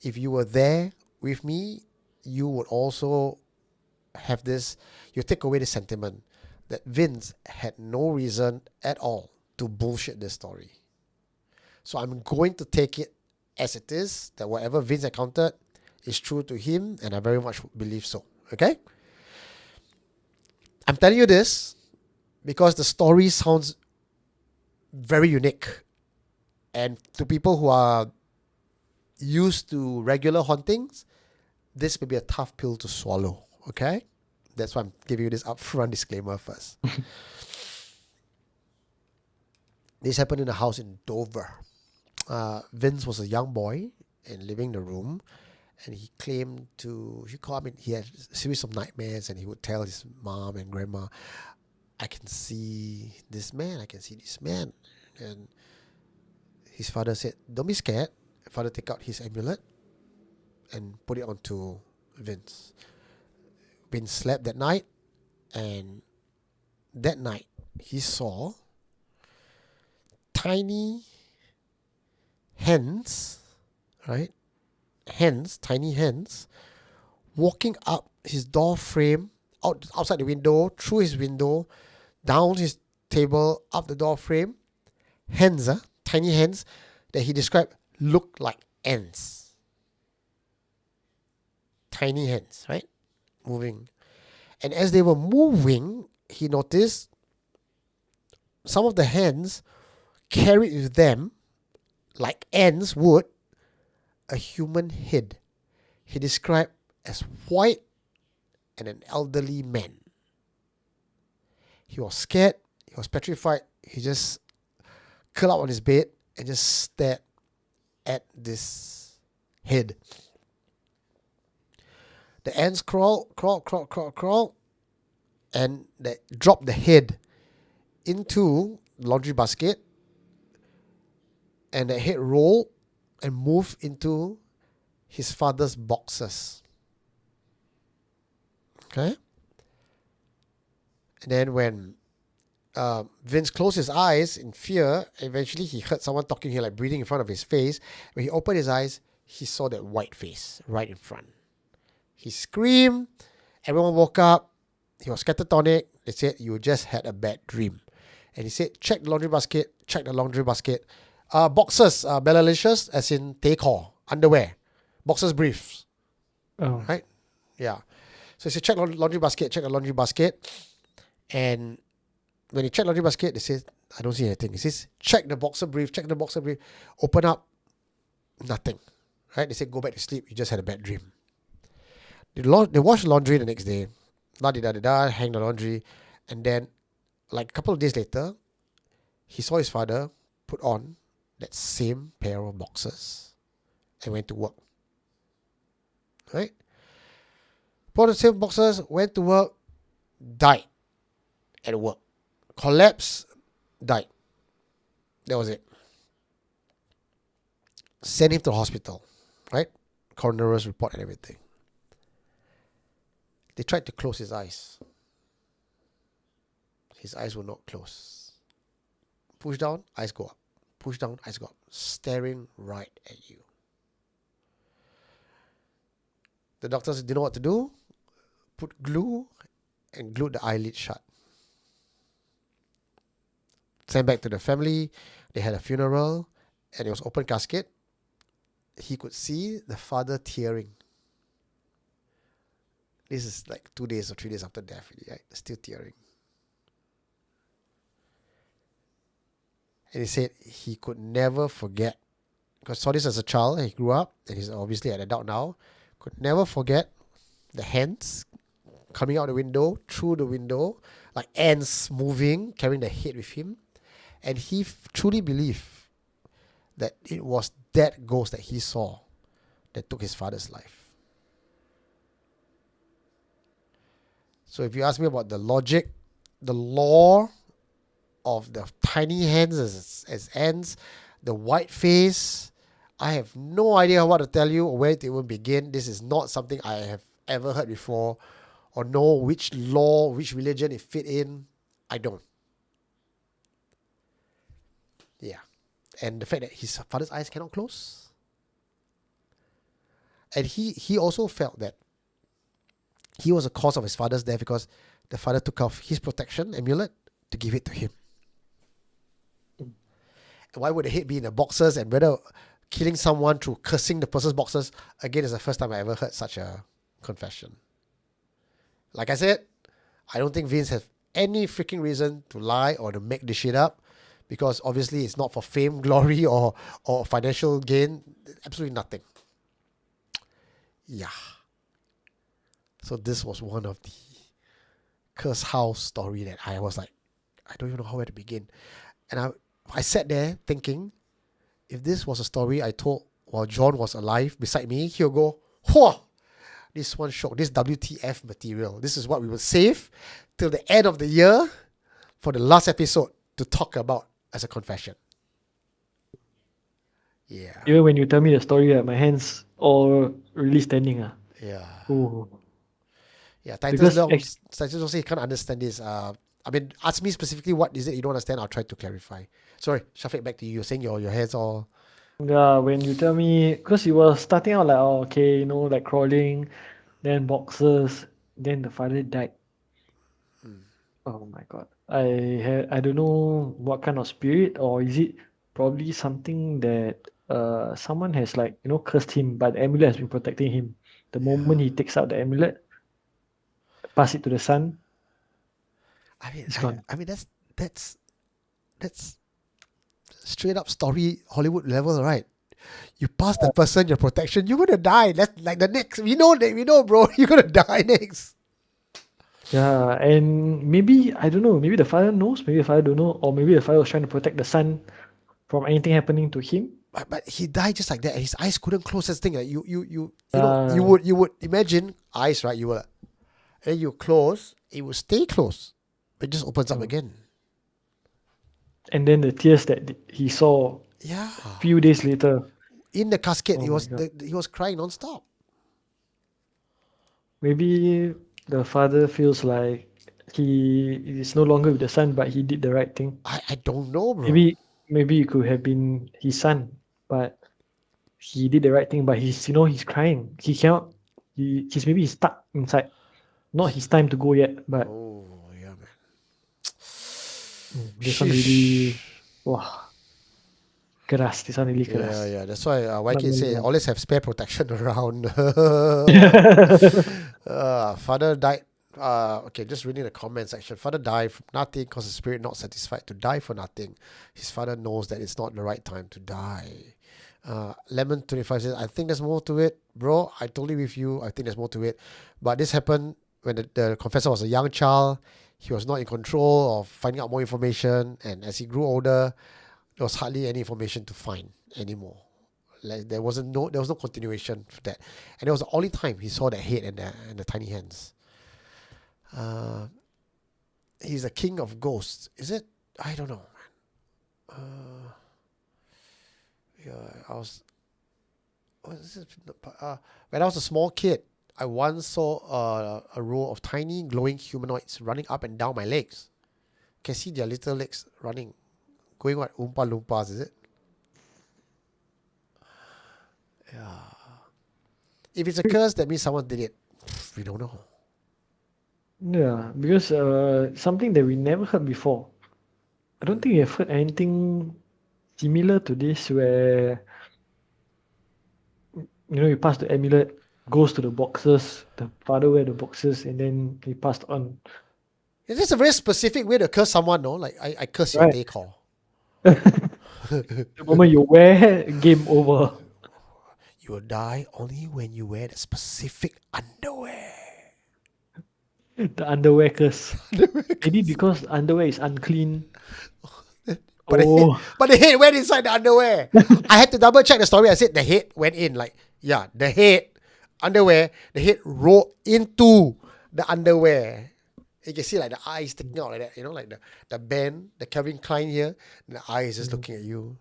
if you were there with me, you would also have this, you take away the sentiment that Vince had no reason at all to bullshit this story. So I'm going to take it as it is, that whatever Vince encountered is true to him, and I very much believe so. Okay? I'm telling you this because the story sounds very unique. And to people who are used to regular hauntings, this may be a tough pill to swallow. Okay? That's why I'm giving you this upfront disclaimer first. This happened in a house in Dover. Vince was a young boy and living in the room, and he claimed he had a series of nightmares, and he would tell his mom and grandma, I can see this man. And his father said, don't be scared. Father take out his amulet and put it onto Vince. Vince slept that night, and that night he saw tiny hens, right? Tiny hens, walking up his door frame, outside the window, through his window, down his table, up the door frame. Hens, tiny hens that he described look like ants. Tiny hens, right? Moving. And as they were moving, he noticed some of the hens carried with them, like ants would, a human head. He described as white and an elderly man. He was scared. He was petrified. He just curled up on his bed and just stared at this head. The ants crawl, and they drop the head into the laundry basket, and the head roll and move into his father's boxes. Okay? And then when Vince closed his eyes in fear. Eventually, he heard someone talking here, like breathing in front of his face. When he opened his eyes, he saw that white face right in front. He screamed. Everyone woke up. He was catatonic. They said, "You just had a bad dream." And he said, "Check the laundry basket. Check the laundry basket. Boxers, malicious, as in decor, underwear. Boxers briefs." Oh. Right? Yeah. So he said, "Check laundry basket. Check the laundry basket." And when he checked laundry basket, they said, "I don't see anything." He says, "Check the boxer brief. Check the boxer brief." Open up. Nothing. Right? They said, "Go back to sleep. You just had a bad dream." They washed the laundry the next day. Hang the laundry. And then, like a couple of days later, he saw his father put on that same pair of boxers and went to work. Right? Put on the same boxers, went to work, died at work. Collapsed, died. That was it. Sent him to the hospital. Right? Coroner's report and everything. They tried to close his eyes. His eyes will not close. Push down, eyes go up. Push down, eyes go up. Staring right at you. The doctors didn't know what to do. Put glue and glued the eyelid shut. Sent back to the family. They had a funeral and it was open casket. He could see the father tearing. This is like 2 days or 3 days after death, right? Still tearing. And he said he could never forget, because saw this as a child and he grew up and he's obviously an adult now, could never forget the hands coming out the window, through the window, like ants moving, carrying the head with him. And he truly believed that it was that ghost that he saw that took his father's life. So if you ask me about the logic, the lore of the tiny hands as ants, the white face, I have no idea what to tell you or where to even begin. This is not something I have ever heard before or know which law, which religion it fit in. I don't. Yeah. And the fact that his father's eyes cannot close. And he also felt that he was the cause of his father's death because the father took off his protection amulet to give it to him. And why would the head be in the boxers, and whether killing someone through cursing the person's boxers, again, is the first time I ever heard such a confession. Like I said, I don't think Vince has any freaking reason to lie or to make this shit up, because obviously it's not for fame, glory, or financial gain. Absolutely nothing. Yeah. So this was one of the curse house story that I was like, I don't even know where to begin. And I sat there thinking, if this was a story I told while John was alive beside me, he'll go, "Whoa, this one shock, this WTF material. This is what we will save till the end of the year for the last episode to talk about as a confession." Yeah. Even when you tell me the story, my hands all really standing. Yeah. Ooh. Yeah. Titus Because Long say he can't understand this. I mean, ask me specifically what is it you don't understand. I'll try to clarify. Sorry, Shafiq, back to you. You're saying your hands all. yeah, when you tell me, because you were starting out like, oh, okay, you know, like crawling, then boxes, then the father died. Oh my god. I don't know what kind of spirit, or is it probably something that someone has, like, you know, cursed him, but the amulet has been protecting him. The moment he takes out the amulet, pass it to the sun, it's gone. I mean that's straight up story Hollywood level, right? You pass the person your protection, you're gonna die. That's like the next. We know, bro. You're gonna die next. Yeah, and maybe, I don't know, maybe the father knows, maybe the father don't know, or maybe the father was trying to protect the son from anything happening to him. But he died just like that, and his eyes couldn't close. This thing, like you know, you would imagine eyes, right? You will, and you close, it will stay closed. It just opens up again. And then the tears that he saw Yeah. a few days later. In the casket, Oh my God. he was crying non-stop. Maybe the father feels like he is no longer with the son, but he did the right thing. I don't know, bro. Maybe it could have been his son, but he did the right thing. But he's crying. He cannot. He's stuck inside. Not his time to go yet. But Oh, yeah, man. this one Sheesh. really, wah, keras. This one really Yeah, keras. yeah. That's why Not YK gonna say lie. always have spare protection around. Father died. Okay, just reading the comment section. Father died from nothing because the spirit not satisfied to die for nothing. His father knows that it's not the right time to die. Lemon 25 says, I think there's more to it, bro. I totally with you. I think there's more to it. But this happened when the confessor was a young child. He was not in control of finding out more information. And as he grew older, there was hardly any information to find anymore. Like there was no continuation for that, and it was the only time he saw the head and the tiny hands. He's a king of ghosts, is it? I don't know, man. Yeah, I was. What is it? When I was a small kid, I once saw a row of tiny glowing humanoids running up and down my legs. Can see their little legs running, going what Oompa Loompas, is it? If it's a curse, that means someone did it. We don't know. Yeah, because something that we never heard before. I don't think we have heard anything similar to this where you pass the amulet, goes to the boxes, the father wear the boxes, and then he passed on. It's just a very specific way to curse someone, no? Like I curse your Right. day call. The moment you wear, game over. You will die only when you wear the specific underwear. The underwear curse. Maybe because underwear is unclean. But Oh, the head went inside the underwear. I had to double check the story. I said the head went in. Like, yeah, the head, underwear, the head rolled into the underwear. You can see like the eyes sticking out like that, like the band, the Calvin Klein here, and the eye is just looking at you.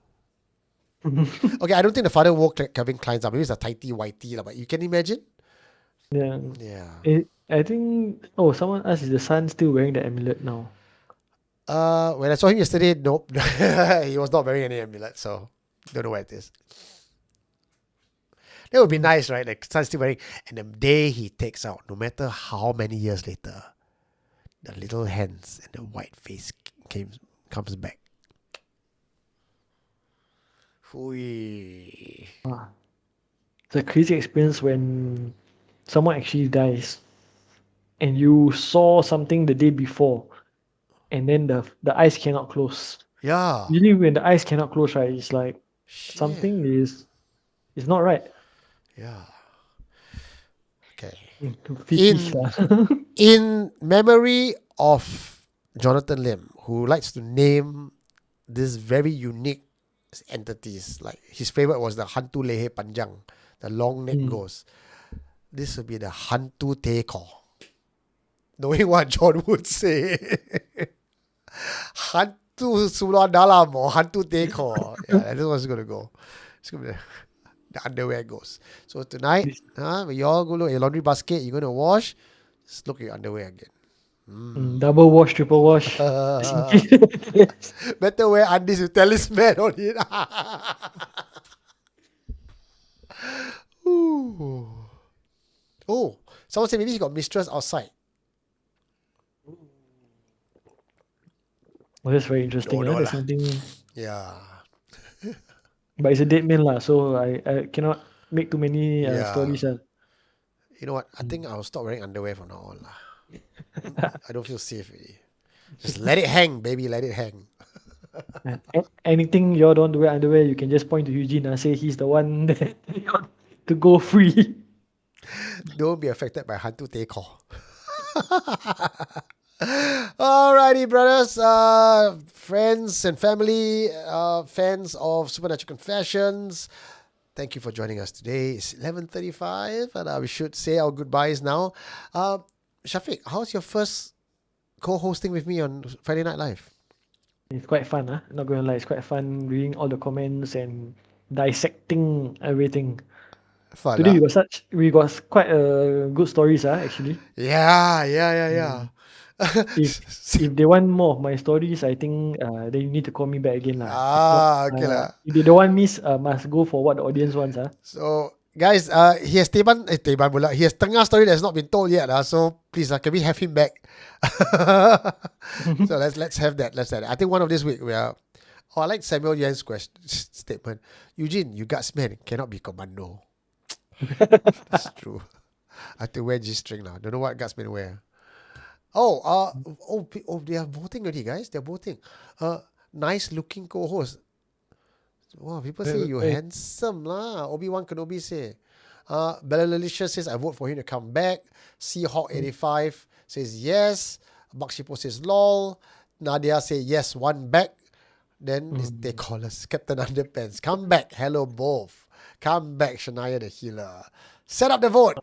Okay, I don't think the father wore Calvin Klein's. Maybe it's a tighty whitey, but you can imagine. yeah. Yeah. I think. Oh, someone asked, is the son still wearing the amulet now? When I saw him yesterday, nope, he was not wearing any amulet, so don't know where it is. That would be nice, right? Like son still wearing, and the day he takes out, no matter how many years later, the little hands and the white face comes back. Hui. It's a crazy experience when someone actually dies and you saw something the day before and then the eyes cannot close. Yeah. Usually when the eyes cannot close, right, it's like Shit. something is not right. Yeah. Okay. Fetish In memory of Jonathan Lim, who likes to name these very unique entities, like his favorite was the Hantu Lehe Panjang, the long neck ghost. This would be the Hantu Teko. Knowing what John would say. Hantu Sulah Dalam or Hantu Teko. Yeah, that's what's going to go. It's going to be the underwear ghost. So tonight, when you all go look at your laundry basket, you're going to wash, just look at your underwear again. double wash, triple wash. Just in case. Better wear undies with talisman on it. Ooh. Oh, someone said maybe he got mistress outside. Well, that's very interesting. No That's lah. something, Yeah. but it's a dead man lah, so I cannot make too many Yeah. stories. You know what? I think I'll stop wearing underwear from now on lah. I don't feel safe really. Just let it hang, baby. Let it hang. Anything you all don't want to wear underwear, you can just point to Eugene and say he's the one that to go free. Don't be affected by Hantu Teko. Alrighty, brothers, friends and family, fans of Supernatural Confessions. Thank you for joining us today. It's 11:35, and we should say our goodbyes now. Shafiq, how's your first co-hosting with me on Friday Night Live? It's quite fun, huh? Not gonna lie, it's quite fun reading all the comments and dissecting everything. Fun, Today we got quite good stories, actually. Yeah. If they want more of my stories, I think they need to call me back again lah. If not, Okay lah. if they don't want me, must go for what the audience wants. So guys, he has Teban pula. He has Tengah story that's not been told yet. So please, can we have him back? So let's have that. Let's have that. I think one of this week we are. Oh, I like Samuel Yan's statement. Eugene, you gutsman cannot be commando. That's true. I have to wear G-string now. Don't know what gutsmen wear. Oh, they are voting already, guys. They're voting. Nice looking co-host. Wow, people say you're handsome lah. Obi-Wan Kenobi say. Malicious says I vote for him to come back. Seahawk85 says yes. Bakshipo says lol. Nadia say yes, one back. Then they call us Captain Underpants. Come back. Hello both. Come back, Shania the healer. Set up the vote.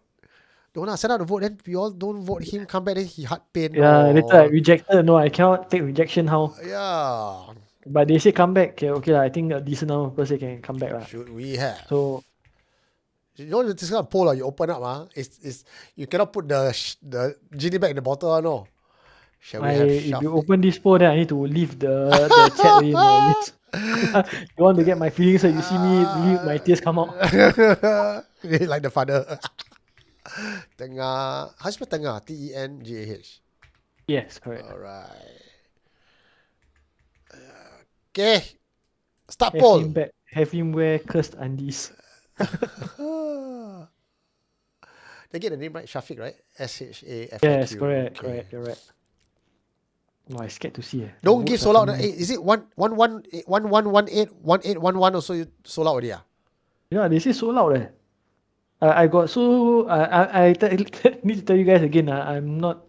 Don't set up the vote. Then we all don't vote him. Come back. Then he heart pain. Yeah, later I rejected. No, I cannot take rejection. How? Yeah. But they say come back. Okay lah. I think a decent number of people say can come back lah. Should we have? So you know this kind of poll you open up it's you cannot put the genie back in the bottle. No. Shall we have if you open this poll, then I need to leave the chat in. You want to get my feelings so you see me leave my tears come out. Like the father. Tengah. How do you spell Tengah? Tengah. Yes, correct. Alright. Okay. Start poll. Have him wear cursed undies. They get the name right? Shafiq, right? SHAFIQ. Yes, correct. You're right. No, I'm scared to see. Don't give sold out. Is it 1118 also you sold out already? Yeah, they say sold out. I got so I need to tell you guys again. I'm not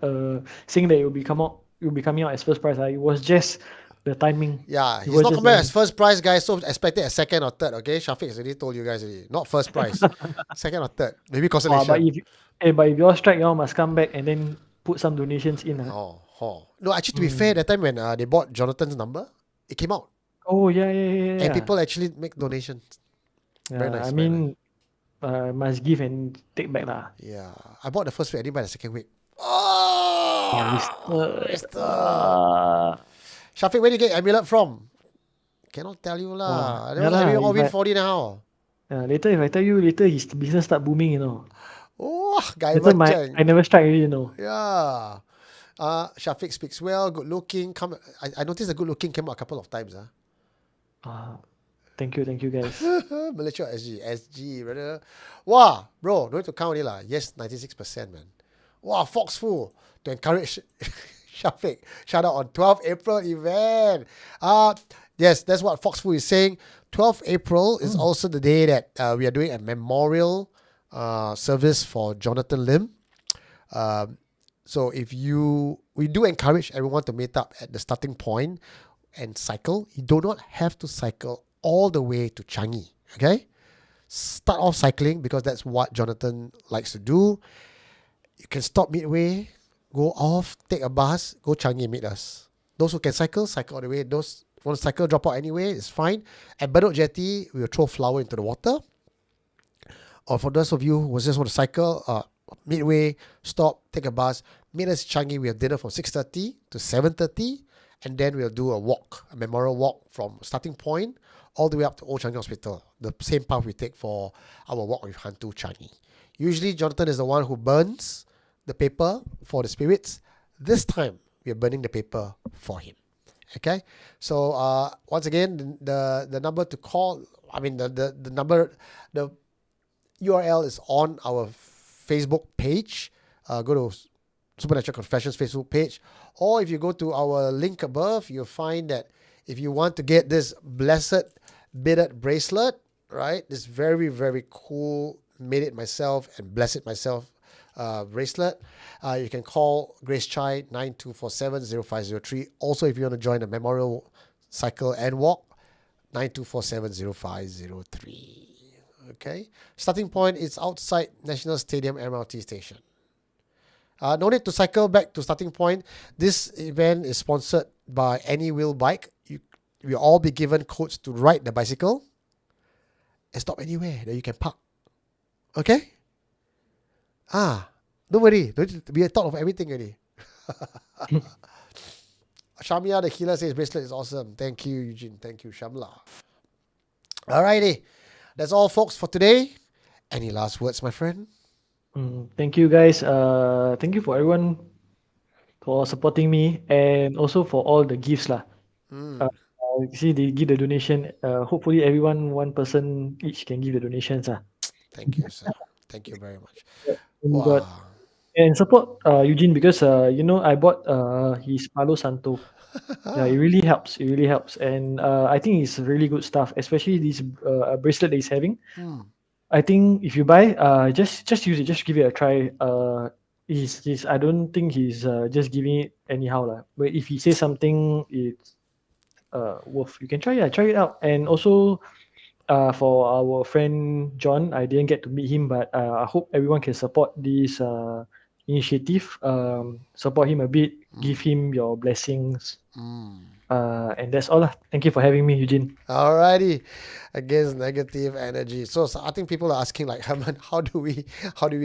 saying that it will be coming out as first prize. It was just the timing. Yeah, he's not coming as first prize, guys. So expect it as second or third. Okay, Shafiq has already told you guys already. Not first prize, second or third. Maybe consolation. But if you all strike, you all must come back and then put some donations in. No, actually, to be fair, that time when they bought Jonathan's number, it came out. Oh yeah. And people actually make donations. Very nice. I mean, must give and take back lah. Yeah, I bought the first week. I didn't buy the second week. Shafiq, where did you get amulet from? Cannot tell you lah. All win 40 now. Later, if I tell you, later his business start booming, you know. Oh, guy, I never strike already, you know. Yeah. Shafiq speaks well, good looking. I noticed the good looking came out a couple of times. Thank you guys. Malaysia SG, brother. Wow, bro, no need to count already lah. Yes, 96%, man. Wow, Foxful to encourage Shafiq. Shout out on 12th April event. Yes, that's what Foxful is saying. 12th April is also the day that we are doing a memorial service for Jonathan Lim. So we do encourage everyone to meet up at the starting point and cycle. You do not have to cycle all the way to Changi. Okay, start off cycling because that's what Jonathan likes to do. You can stop midway, go off, take a bus, go Changi, meet us. Those who can cycle all the way. Those who want to cycle, drop out anyway, it's fine. At Bedok Jetty, we will throw flour into the water. Or for those of you who just want to cycle, midway, stop, take a bus, meet us Changi. We have dinner from 6:30 to 7:30, and then we'll do a memorial walk from starting point all the way up to Old Changi Hospital. The same path we take for our walk with Hantu Changi. Usually, Jonathan is the one who burns the paper for the spirits. This time, we are burning the paper for him. Okay, so once again, the number to call. I mean, the number, the URL is on our Facebook page. Go to Supernatural Confessions Facebook page, or if you go to our link above, you'll find that if you want to get this blessed beaded bracelet, right? This very, very cool, made it myself and blessed it myself bracelet. You can call Grace Chai 9247-0503. Also, if you want to join the memorial cycle and walk, 9247-0503. Okay. Starting point is outside National Stadium MRT station. No need to cycle back to starting point. This event is sponsored by Any Wheel Bike. You'll all be given codes to ride the bicycle and stop anywhere that you can park. Okay? Don't worry. Don't need to be a thought of everything already. Shamia the healer says bracelet is awesome. Thank you, Eugene. Thank you, Shamla. Alrighty. That's all, folks, for today. Any last words, my friend? Thank you guys. Thank you for everyone for supporting me and also for all the gifts lah. See they give the donation. Hopefully everyone one person each can give the donations lah. Thank you, sir. Thank you very much. And got Wow. and support Eugene because I bought his Palo Santo. Yeah, it really helps. It really helps, and I think it's really good stuff. Especially this bracelet that he's having. I think if you buy, just use it. Just give it a try. He's I don't think he's just giving it anyhow lah. But if he says something, it's worth. You can try it. Try it out. And also, for our friend John, I didn't get to meet him, but I hope everyone can support this initiative. Support him a bit. Give him your blessings. And that's all lah. Thank you for having me, Eugene. Alrighty, against negative energy. So I think people are asking like, Herman, how do we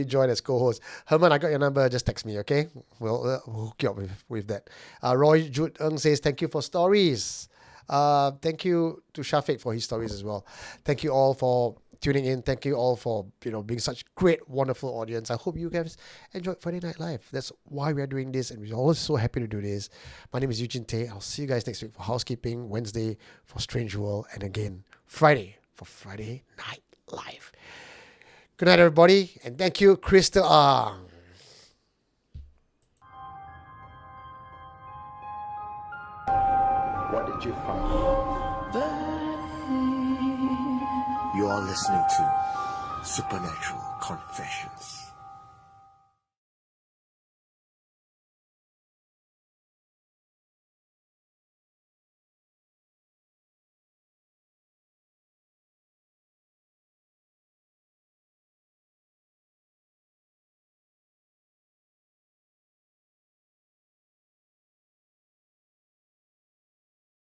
join as co-host? Herman, I got your number. Just text me, okay? We'll hook you up with that. Roy Jude Ng says thank you for stories. Thank you to Shafiq for his stories as well. Thank you all for tuning in. Thank you all for being such great, wonderful audience. I hope you guys enjoyed Friday Night Live. That's why we are doing this, and we're always so happy to do this. My name is Eugene Tay. I'll see you guys next week for housekeeping, Wednesday for Strange World, and again Friday for Friday Night Live. Good night, everybody, and thank you, Krista Ang. What did you find? You are listening to Supernatural Confessions.